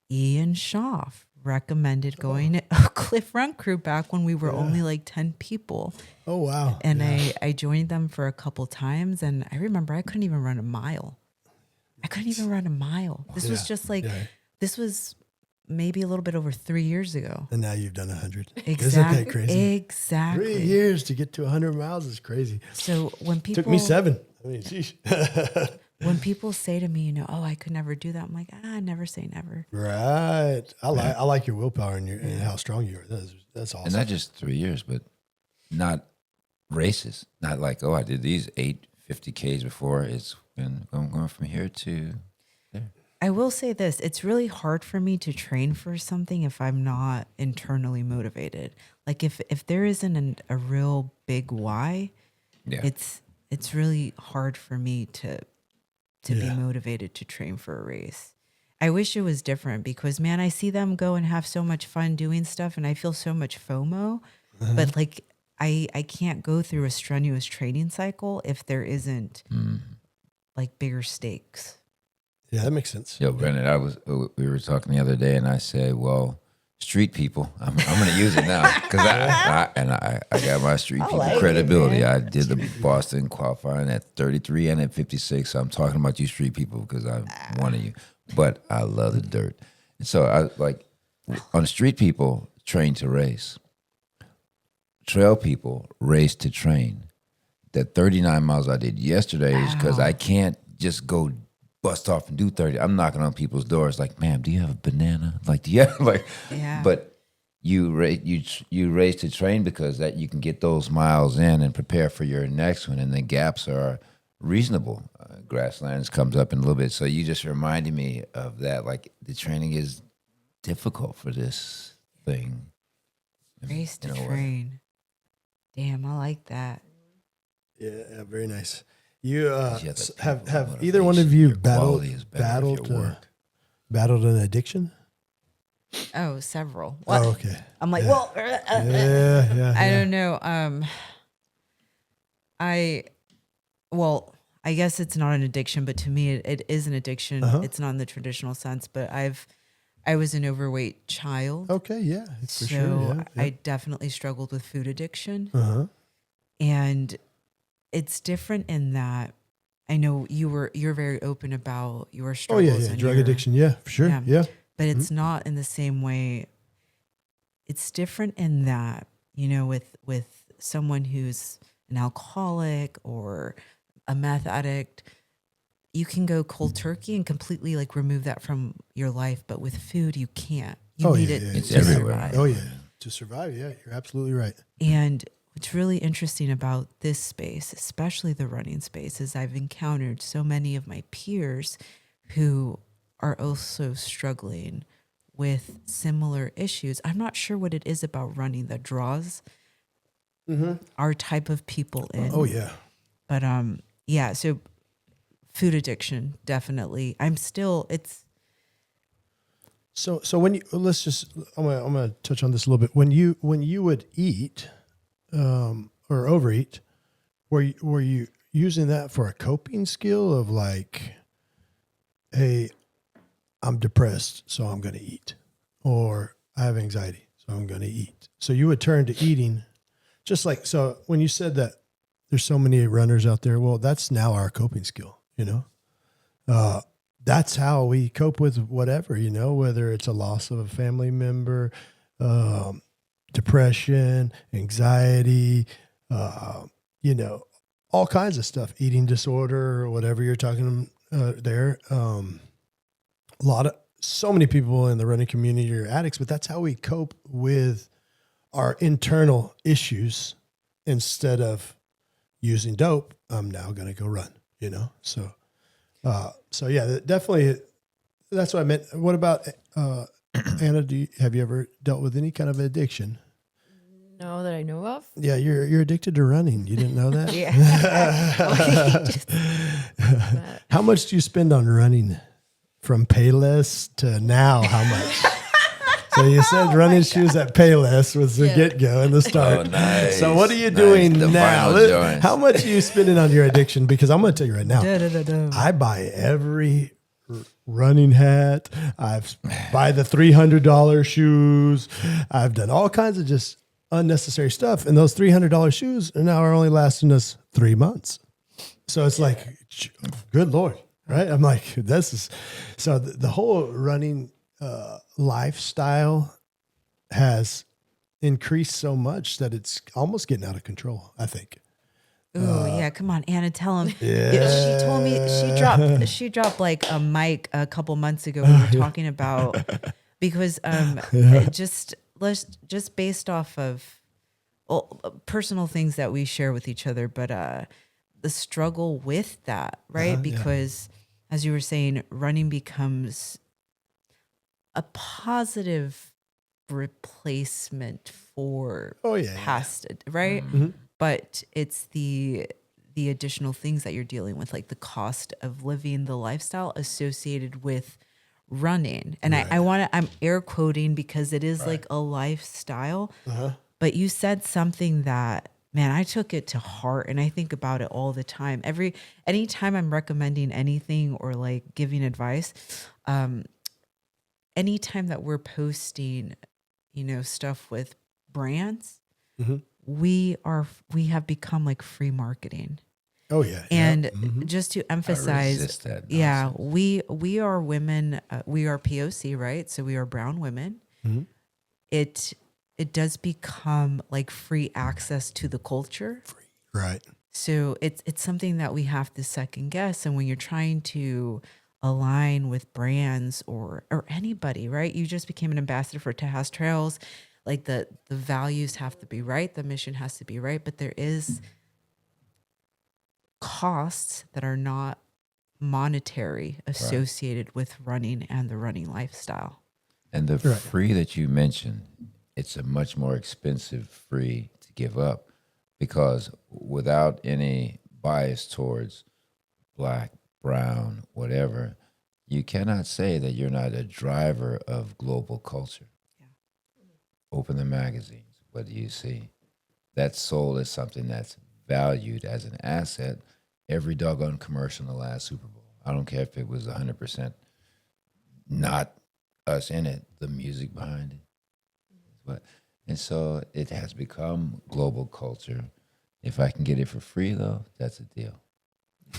Ian Schaff recommended going to a Cliff Run Crew back when we were only like 10 people. Oh, wow. And I joined them for a couple times, and I remember I couldn't even run a mile. This was just like, this was maybe a little bit over 3 years ago. And now you've done 100. Exactly. Isn't that crazy? Exactly. 3 years to get to 100 miles is crazy. So when people Took me 7. I mean, sheesh. when people say to me, oh, I could never do that, I'm like, never say never. Right. I like your willpower and how strong you are. That's awesome. And not just 3 years, but not races. Not like, I did these 8 50Ks before. It's been going from here to there. I will say this, it's really hard for me to train for something if I'm not internally motivated. Like if there isn't a real big why, it's really hard for me to be motivated to train for a race. I wish it was different because, man, I see them go and have so much fun doing stuff and I feel so much FOMO, but like I can't go through a strenuous training cycle if there isn't like bigger stakes. Yeah, that makes sense. Yo, Brendan, we were talking the other day, and I said, well, street people, I'm going to use it now because I got my street people credibility. I did the Boston qualifying at 33 and at 56. So I'm talking about you street people because I'm one of you, but I love the dirt. And so I like on street people train to race. Trail people race to train. That 39 miles I did yesterday is because I can't just go bust off and do 30. I'm knocking on people's doors like, ma'am, do you have a banana? Like, do you have but you race to train because that you can get those miles in and prepare for your next one. And the gaps are reasonable. Grasslands comes up in a little bit. So you just reminded me of that. Like the training is difficult for this thing. Race to train. Damn, I like that. Yeah, very nice. You have either one of you battled an addiction? Oh, several. What? Oh, okay. I'm like, I don't know. I guess it's not an addiction, but to me, it is an addiction. It's not in the traditional sense, but I was an overweight child. Okay, yeah, for sure. Yeah. I definitely struggled with food addiction. And it's different in that I know you're very open about your struggles. Oh, yeah. Drug addiction, yeah, for sure. Yeah. But it's not in the same way. It's different in that, with someone who's an alcoholic or a meth addict, you can go cold turkey and completely like remove that from your life. But with food, you can't. You need it It's to everywhere. survive. Oh, yeah. To survive, yeah, you're absolutely right. And what's really interesting about this space, especially the running space, is I've encountered so many of my peers who are also struggling with similar issues. I'm not sure what it is about running that draws our type of people in. Oh, yeah. But so food addiction, definitely. So when you I'm gonna touch on this a little bit. When you would eat or overeat, were you using that for a coping skill of like, hey, I'm depressed, so I'm going to eat, or I have anxiety, so I'm going to eat. So you would turn to eating, just like, so when you said that there's so many runners out there, well, that's now our coping skill, that's how we cope with whatever, whether it's a loss of a family member, depression, anxiety, all kinds of stuff, eating disorder or whatever you're talking there. So many people in the running community are addicts, but that's how we cope with our internal issues instead of using dope. I'm now going to go run, So yeah, definitely. That's what I meant. What about, Anna, have you ever dealt with any kind of addiction? No, that I know of. Yeah, you're addicted to running. You didn't know that? Yeah. How much do you spend on running from Payless to now, how much? So you said running shoes at Payless was the get-go and the start. Oh, nice. So what are you doing The now? vinyl joints. How much are you spending on your addiction? Because I'm going to tell you right now, Da-da-da-da. I buy every running hat. I've buy the $300 shoes. I've done all kinds of just unnecessary stuff. And those $300 shoes are now only lasting us 3 months. So it's like, good Lord, right? I'm like, this is, so the whole running lifestyle has increased so much that it's almost getting out of control, I think. Oh yeah, come on, Anna, tell him. Yeah. She told me she dropped like a mic a couple months ago. We were talking about because just based off of personal things that we share with each other, but the struggle with that, right? Because as you were saying, running becomes a positive replacement for past, right? Mm-hmm. But it's the additional things that you're dealing with, like the cost of living, the lifestyle associated with running. And I'm air quoting because it is like a lifestyle. But you said something that, man, I took it to heart and I think about it all the time. Anytime I'm recommending anything or like giving advice, anytime that we're posting, stuff with brands, we have become like free marketing. Oh yeah. And just to emphasize, resist that we are women, we are POC, right? So we are brown women. It does become like free access to the culture. Right. So it's something that we have to second guess. And when you're trying to align with brands or anybody, right? You just became an ambassador for Tejas Trails. Like the values have to be right. The mission has to be right. But there is costs that are not monetary associated with running and the running lifestyle. And the free that you mentioned, it's a much more expensive free to give up because without any bias towards black, brown, whatever, you cannot say that you're not a driver of global culture. Open the magazines. What do you see? That soul is something that's valued as an asset. Every doggone commercial in the last Super Bowl. I don't care if it was 100% not us in it, the music behind it. And so it has become global culture. If I can get it for free, though, that's a deal.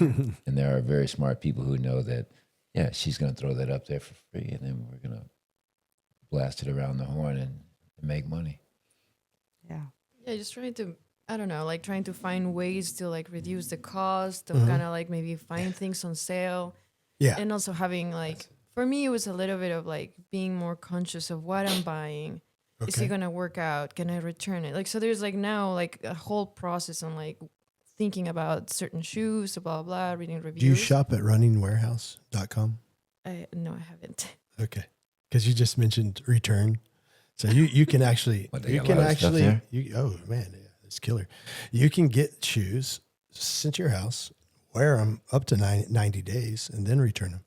And there are very smart people who know that, she's going to throw that up there for free, and then we're going to blast it around the horn and make money. Yeah, just trying to, I don't know, like trying to find ways to like reduce the cost of kind of like maybe find things on sale. Yeah. And also having like, for me, it was a little bit of like being more conscious of what I'm buying. Is it going to work out? Can I return it? Like, so there's like now like a whole process on like thinking about certain shoes, blah, blah, reading reviews. Do you shop at runningwarehouse.com? No, I haven't. Okay. Because you just mentioned return. So you can actually, oh man, it's killer. You can get shoes sent to your house, wear them up to 90 days, and then return them.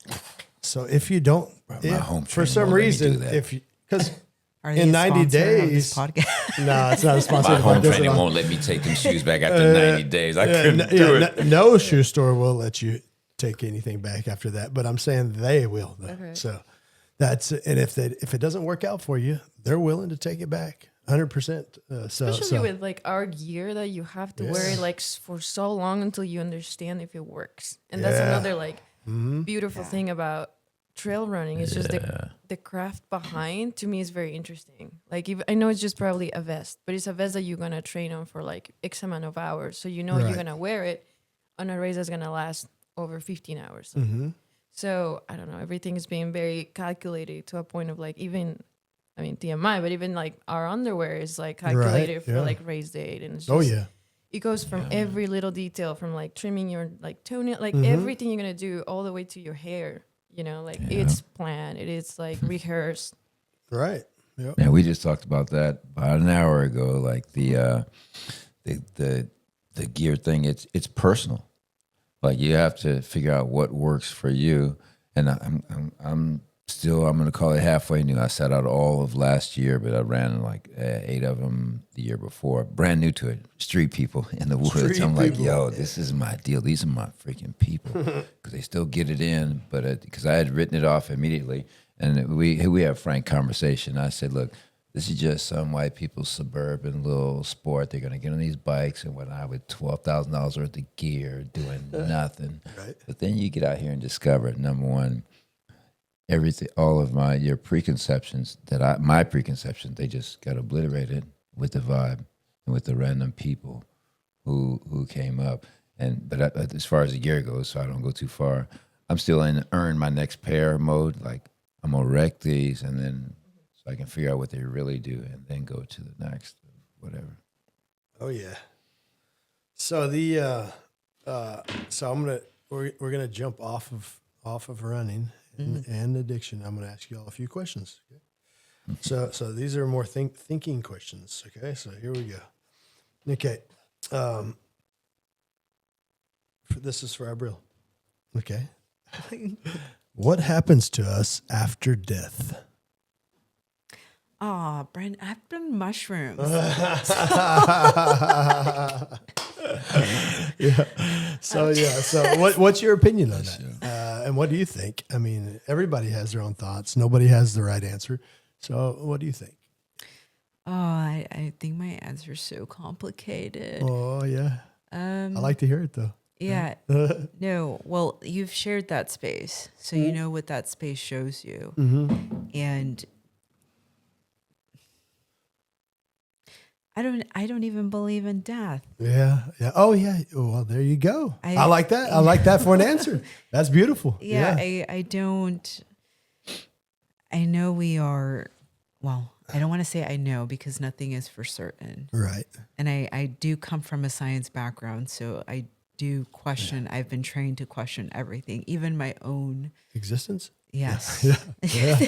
So if you don't, for some reason, because in 90 days, podcast? No, it's not a sponsor. My home training won't let me take them shoes back after 90 days. I couldn't do it. No shoe store will let you take anything back after that, but I'm saying they will. Okay. So that's, and if it doesn't work out for you, they're willing to take it back 100%. Especially with like our gear that you have to wear it like for so long until you understand if it works. And that's another like beautiful thing about trail running. It's just the craft behind, to me, is very interesting. Like I know it's just probably a vest, but it's a vest that you're going to train on for like X amount of hours. So you're going to wear it on a race that's going to last over 15 hours. So I don't know, everything is being very calculated to a point of like TMI, but even like our underwear is like calculated for like race date. And it's just, it goes from every little detail, from like trimming your like toenail, like everything you're going to do all the way to your hair, it's planned. It is like rehearsed. Right. Yep. Yeah, we just talked about that about an hour ago. Like the gear thing, it's personal. Like you have to figure out what works for you. And I'm still, I'm going to call it halfway new. I sat out all of last year, but I ran like 8 of them the year before. Brand new to it. Street people in the woods. Street I'm like, people. yo, this is my deal. These are my freaking people. Because they still get it in. But because I had written it off immediately. And we have frank conversation. I said, look, this is just some white people's suburban little sport. They're going to get on these bikes and whatnot with $12,000 worth of gear doing nothing. Right. But then you get out here and discover, number one, everything, all of your preconceptions my preconceptions, they just got obliterated with the vibe and with the random people who came up. But as far as the gear goes, so I don't go too far, I'm still in earn my next pair mode. Like I'm gonna wreck these and then so I can figure out what they really do and then go to the next, whatever. Oh yeah. So we're gonna jump off of running and addiction. I'm gonna ask you all a few questions. Okay? So these are more thinking questions. Okay, so here we go. Okay, this is for Abril. Okay, what happens to us after death? Oh, Brent, I've been mushrooms. Yeah. So what's your opinion on that? And what do you think? I mean, everybody has their own thoughts. Nobody has the right answer. So what do you think? Oh, I think my answer is so complicated. Oh yeah. I like to hear it though. Yeah. No. Well, you've shared that space, so you know what that space shows you, and I don't even believe in death. Yeah. Yeah. Oh yeah. Well, there you go. I I like that. I like that for an answer. That's beautiful. Yeah. I don't. I know we are. Well, I don't want to say I know because nothing is for certain. Right. And I do come from a science background, so I do question. I've been trained to question everything, even my own Existence. Yes. Yeah.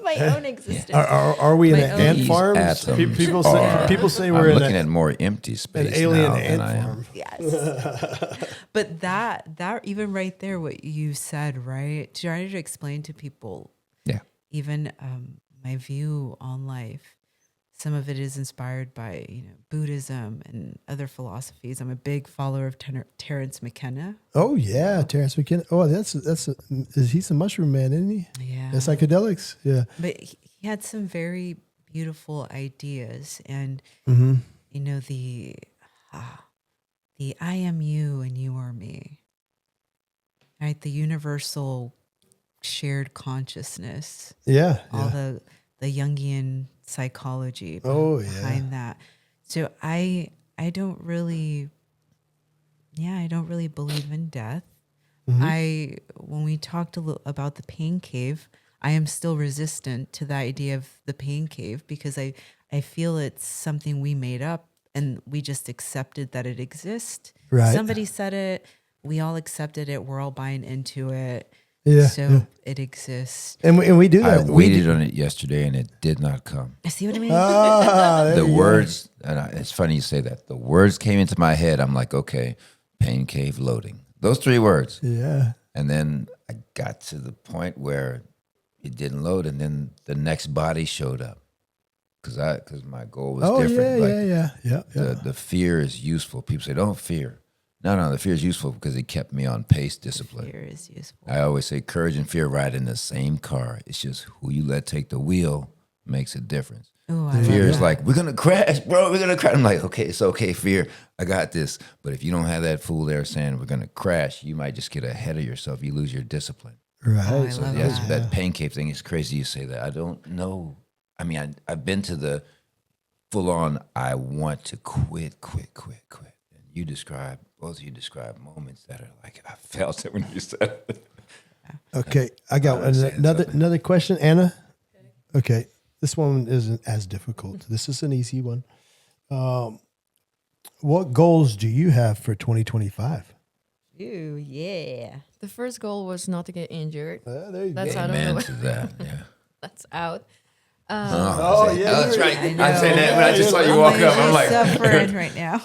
My own existence. Are we in My an own- ant These farm? atoms People say I'm we're in looking at more empty space an alien now ant than I am. farm. Yes. But that even right there, what you said, right? Try to explain to people. Yeah. Even my view on life. Some of it is inspired by Buddhism and other philosophies. I'm a big follower of Terence McKenna. Oh yeah, Terrence McKenna. Oh, he's a mushroom man, isn't he? Yeah. The psychedelics. Yeah. But he had some very beautiful ideas, and the I am you and you are me, right? The universal shared consciousness. Yeah. All the Jungian psychology behind that. So I don't really believe in death. When we talked about the pain cave, I am still resistant to the idea of the pain cave because I feel it's something we made up and we just accepted that it exists. Right. Somebody said it, we all accepted it, we're all buying into it. Yeah. So it exists. And we do that. I waited on it yesterday and it did not come. See what I mean? The words, and it's funny you say that. The words came into my head. I'm like, okay, pain cave loading. Those 3 words. Yeah. And then I got to the point where it didn't load, and then the next body showed up because my goal was different. Yeah. The fear is useful. People say, don't fear. No, the fear is useful because it kept me on pace, discipline. Fear is useful. I always say courage and fear ride in the same car. It's just who you let take the wheel makes a difference. Ooh, I Fear love is that. like, we're going to crash, bro. We're going to crash. I'm like, okay, it's okay, fear. I got this. But if you don't have that fool there saying we're going to crash, you might just get ahead of yourself. You lose your discipline. Right. Oh, I So love yes, that. that pain cave thing is crazy you say that. I don't know. I mean, I've been to the full on, I want to quit. And both of you describe moments that are like, I felt it when you said it. Okay, I got another question, Anna. Okay, this one isn't as difficult. This is an easy one. What goals do you have for 2025? Ooh, yeah. The first goal was not to get injured. There you That's go. out of the Amen way. to that. Yeah. That's out. Oh, yeah. that's right. I know. I'm saying that when I just saw you I'm walk up. I'm like, suffering right now.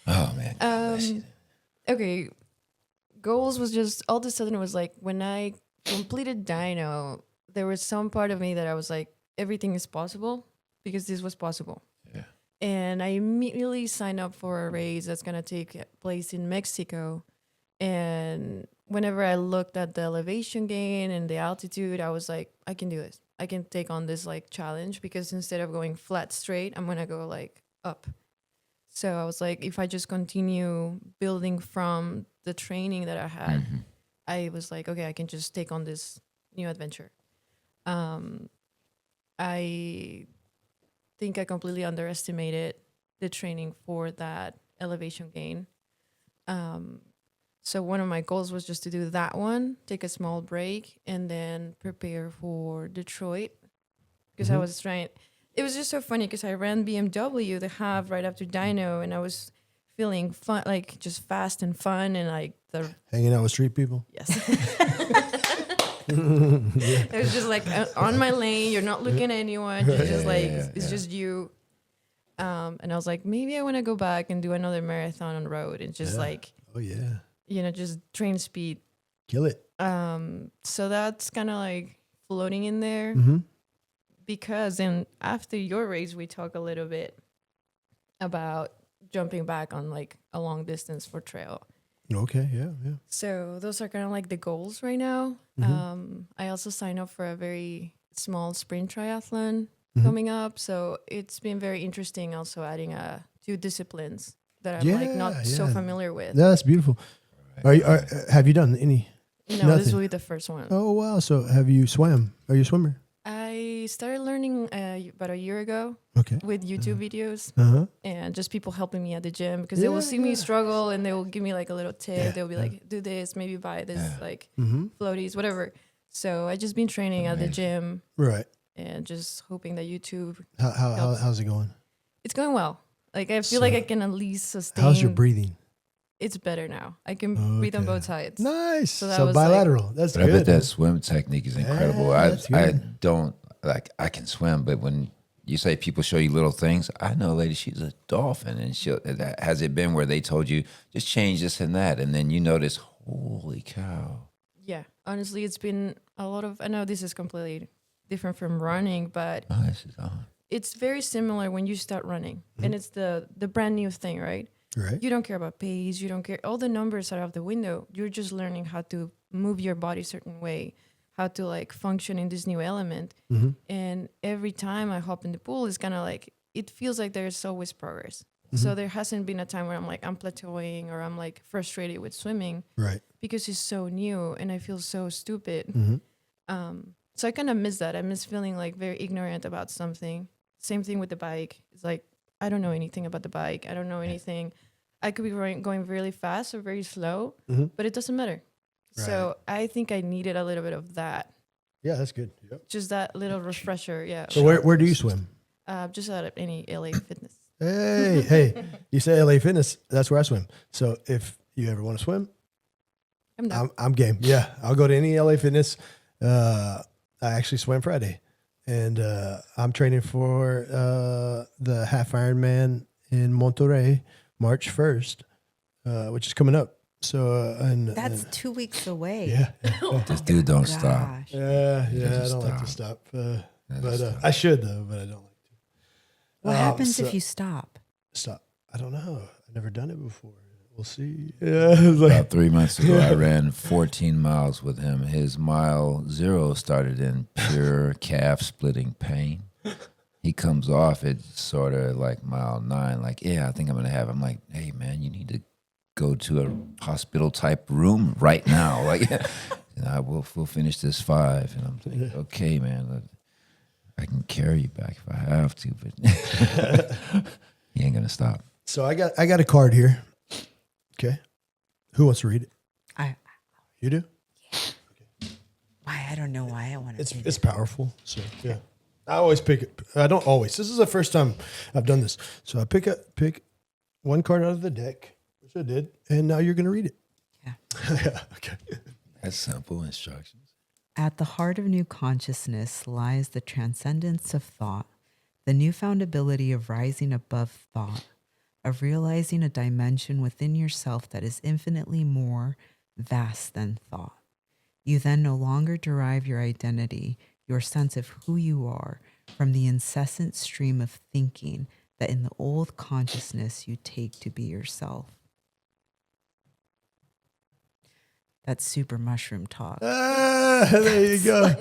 oh man. Okay. Goals was just all of a sudden it was like when I completed dyno, there was some part of me that I was like, everything is possible because this was possible. Yeah. And I immediately signed up for a race that's going to take place in Mexico. And whenever I looked at the elevation gain and the altitude, I was like, I can do this. I can take on this like challenge because instead of going flat straight, I'm going to go like up. So I was like, if I just continue building from the training that I had, I was like, okay, I can just take on this new adventure. I think I completely underestimated the training for that elevation gain. So one of my goals was just to do that one, take a small break, and then prepare for Detroit. Because I was trying, it was just so funny because I ran BMW the half right after dyno, and I was feeling fun, like just fast and fun, and like hanging out with street people. Yes. It was just like on my lane, you're not looking at anyone, you're just like, it's just you. And I was like, maybe I want to go back and do another marathon on road and just like, oh yeah, just train speed. Kill it. So that's kind of like floating in there because then after your race, we talk a little bit about jumping back on like a long distance for trail. Okay, yeah. So those are kind of like the goals right now. I also signed up for a very small sprint triathlon coming up. So it's been very interesting also adding 2 disciplines that I'm like not so familiar with. Yeah, that's beautiful. Have you done any? No, Nothing. this will be the first one. Oh, wow. So have you swam? Are you a swimmer? I started learning about a year ago with YouTube videos and just people helping me at the gym because they will see me struggle and they will give me like a little tip. They'll be like, do this, maybe buy this, like floaties, whatever. So I just been training at the gym. Right. And just hoping that YouTube. How's it going? It's going well. Like I feel like I can at least sustain. How's your breathing? It's better now. I can breathe on both sides. Nice. So bilateral. Like, that's good. I bet that swim technique is incredible. Yeah, I don't like. I can swim, but when you say people show you little things, I know a lady. She's a dolphin, and has it been where they told you just change this and that, and then you notice, holy cow. Yeah, honestly, it's been a lot of. I know this is completely different from running, but it's very similar when you start running, and it's the brand new thing, right? Right. You don't care about pace. You don't care. All the numbers are out the window. You're just learning how to move your body a certain way, how to like function in this new element. And every time I hop in the pool, it's kind of like, it feels like there's always progress. So there hasn't been a time where I'm like, I'm plateauing or I'm like frustrated with swimming. Right. Because it's so new and I feel so stupid. So I kind of miss that. I miss feeling like very ignorant about something. Same thing with the bike. It's like, I don't know anything about the bike. I don't know anything. I could be going really fast or very slow, but it doesn't matter. Right. So I think I needed a little bit of that. Yeah, that's good. Yep. Just that little refresher. Yeah. So where do you swim? Just at any LA Fitness. Hey, you say LA Fitness. That's where I swim. So if you ever want to swim, I'm game. Yeah, I'll go to any LA Fitness. I actually swam Friday. And I'm training for the half Ironman in Monterrey, March 1st, which is coming up. So that's 2 weeks away. Yeah. This dude don't stop. Yeah. I don't like to stop. But I should though, but I don't like to. What happens if you stop? Stop. I don't know. I've never done it before. We'll see. Yeah. About 3 months ago, I ran 14 miles with him. His mile 0 started in pure calf splitting pain. He comes off at sort of like mile 9, like, yeah, I think I'm going to have. I'm like, hey, man, you need to go to a hospital type room right now. Like, we'll finish this 5. And I'm thinking, okay, man, I can carry you back if I have to, but he ain't going to stop. So I got a card here. Okay. Who wants to read it? You do? Yeah. Okay. Why? I don't know why I want to. It's powerful. So yeah. I always pick it. I don't always. This is the first time I've done this. So I pick one card out of the deck, which I did, and now you're going to read it. Yeah. Yeah. Okay. That's simple instructions. At the heart of new consciousness lies the transcendence of thought, the newfound ability of rising above thought, of realizing a dimension within yourself that is infinitely more vast than thought. You then no longer derive your identity, your sense of who you are, from the incessant stream of thinking that in the old consciousness you take to be yourself. That's super mushroom talk. There you go.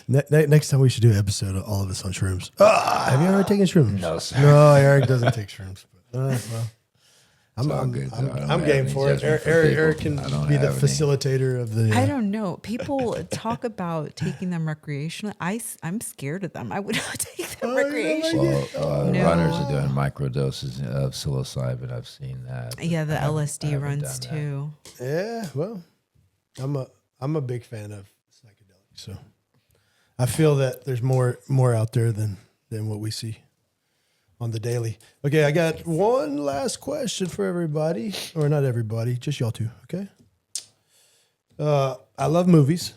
Next time we should do an episode of all of us on shrooms. Have you ever taken shrooms? No, sir. No, Eric doesn't take shrooms. But, well, I'm good, though. I don't I'm have game any for it. judgment for Eric people. can I don't be the have any. facilitator of the. I don't know. People talk about taking them recreationally. I'm scared of them. I would not take them Oh, you don't like recreationally. Well, No. runners are doing microdoses of psilocybin. I've seen that. but Yeah, the I haven't- I LSD haven't runs done that. too. Yeah, well, I'm a big fan of psychedelics, so I feel that there's more out there than what we see on the daily. Okay, I got one last question for everybody, or not everybody, just y'all two. Okay. I love movies.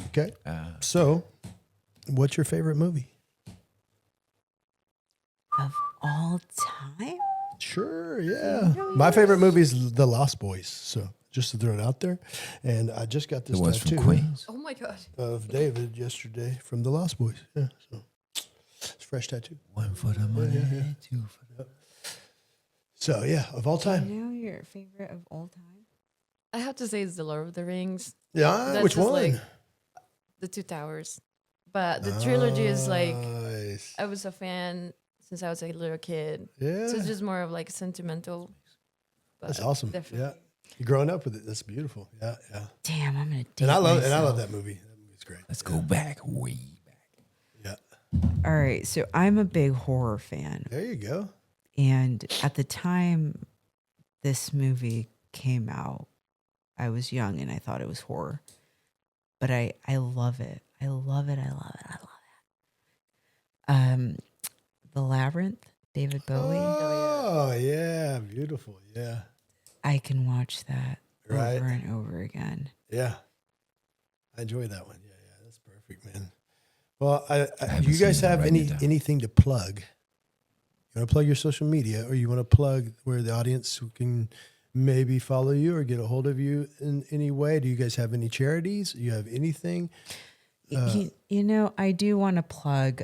Okay, so what's your favorite movie? Of all time? Sure, yeah. My favorite movie is The Lost Boys. So just to throw it out there, and I just got this The ones tattoo from Queens. Oh my god. of David yesterday from The Lost Boys. Yeah, so it's a fresh tattoo. One for the money, two for the. So yeah, of all You time. know your favorite of all time? I have to say it's the Lord of the Rings, Yeah, That's which just one? like- the Two Towers. But the trilogy is like, Nice. I was a fan since I was a little kid. Yeah, So it's just more of like sentimental. But that's awesome. definitely. Yeah, you growing up with it. That's beautiful. Yeah, yeah. Damn, I'm gonna date And I love myself. that movie. That movie's great. Let's go back, way back. Yeah, All right, so I'm a big horror fan. there you go. And at the time this movie came out, I was young and I thought it was horror. But I love it. I love it. I love it. I love it. The Labyrinth, David Bowie. Oh yeah, beautiful. Yeah, I can watch that Right. over and over again. yeah. I enjoy that one. Yeah, yeah. That's perfect, man. Well, haven't you guys seen it. have Writing it down. anything to plug? You want to plug your social media, or you want to plug where the audience can maybe follow you or get a hold of you in any way? Do you guys have any charities? Do you have anything? You know, I do want to plug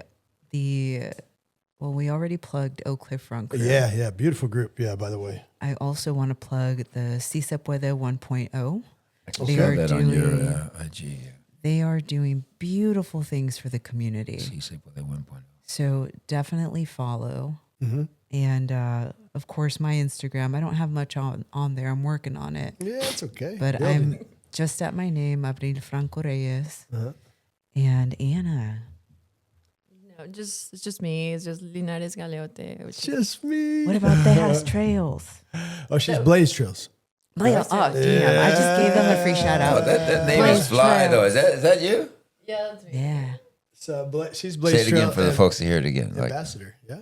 we already plugged Oak Cliff Run Crew. Yeah, yeah. Beautiful group. Yeah, by the way. I also want to plug the Si Se Puede 1.0. I can They see are that on your doing- IG. They are doing beautiful things for the community. See, say, but they 1.0. So definitely follow. Mm-hmm. And of course, my Instagram. I don't have much on there. I'm working on it. Yeah, it's okay. But Building. I'm just at my name, Abril Franco Reyes. Uh-huh. And Anna. No, it's just me. It's just Linares Galeote. Which is, Just me. What about Tejas Trails? Oh, she's Blaze Trails. Oh, damn. I just gave them a free shout Oh, out. that name Blaze is fly, Trails. though. Is that you? yeah, that's me. Yeah. So she's Blaze Say it again Trail for the and folks to hear it again. Like, ambassador. Yeah.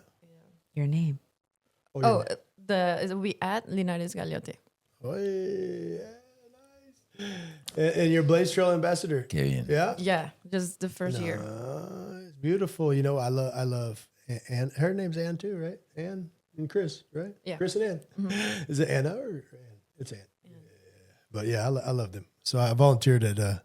Your name. Oh, yeah. it will be at Linares Galeote. Oh, yeah, nice. And you're Blaze Trail ambassador. Carrying. Yeah. Yeah, just the first year. Nice. Beautiful. You know, I love Anne. Her name's Ann too, right? Ann and Chris, right? Yeah. Chris and Ann. Is it Anna or Ann? It's Ann. Yeah. But yeah, I love them. So I volunteered at the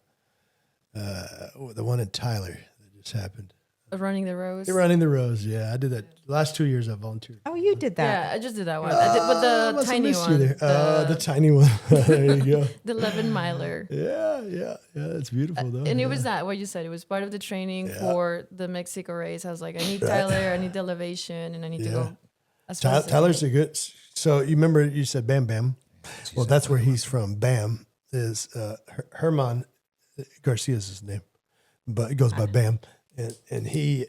one in Tyler that just happened. Running the Rose. You're running the Rose. Yeah, I did that. The last 2 years I volunteered. Oh, you did that. Yeah, I just did that one. I did, but I the must have tiny missed you one. there. The tiny one. There you go. The 11 miler. Yeah. That's beautiful though. And it Yeah. was that what you said. It was part of the training Yeah. for the Mexico race. I was like, I need Tyler, I need the elevation, and I need to Yeah. go as fast as I Tyler's can. a good. So you remember you said Bam Bam. Well, that's where he's from. Bam is Herman Garcia's his name, but it goes by Bam, and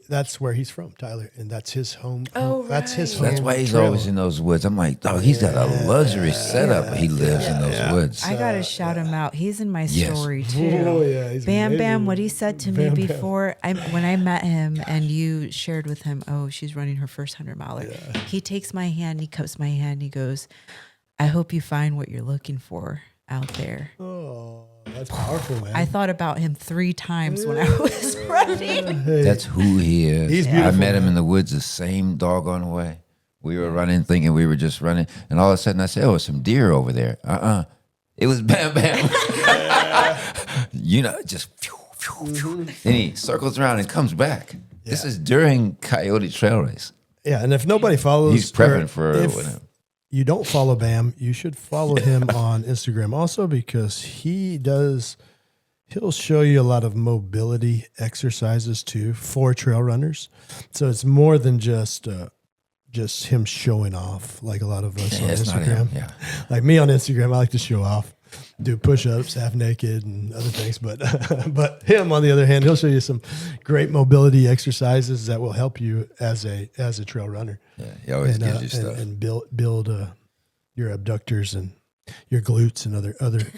that's where he's from, Tyler, and that's his home. Oh, That's his home. That's why he's trail. always in those woods. I'm like, oh, he's got a luxury setup, but he lives in those woods. I gotta shout him out. He's in my Yes. story too. Oh yeah, he's Bam amazing. Bam, what he said to me Bam Bam. before, when I met him and you shared with him, oh, she's running her first 100 miler. He takes my hand, he cups my hand, he goes, I hope you find what you're looking for out there. Oh, that's powerful, man. I thought about him 3 times when I was running. Hey, That's who he is. He's I beautiful, met him man. in the woods the same doggone way. We were running, thinking we were just running, and all of a sudden I said, "Oh, some deer over there." It was Bam Bam. just then he circles around and comes back. This is during Coyote Trail Race. Yeah, and if nobody follows, He's prepping for if whatever. you don't follow Bam, you should follow him on Instagram also, because he'll show you a lot of mobility exercises too for trail runners. So it's more than just him showing off like a lot of us on It's not Instagram. him. Yeah. Like me on Instagram, I like to show off, do push-ups, half naked, and other things. But but him, on the other hand, he'll show you some great mobility exercises that will help you as a trail runner. Yeah, he always gives you stuff. And build your abductors and your glutes and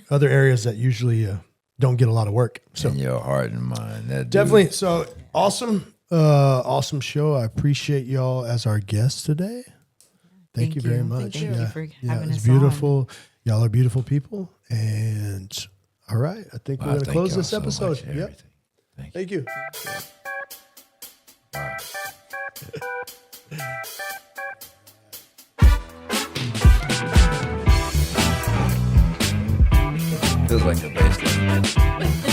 other areas that usually don't get a lot of work. So in your heart and mind. That definitely. So awesome show. I appreciate y'all as our guests today. Thank you very much. Thank you for having it's us beautiful. Y'all are beautiful people. And all right, I think we're going to thank close y'all this so episode. much, Yep. everything. Thank you. Feels like a baseline.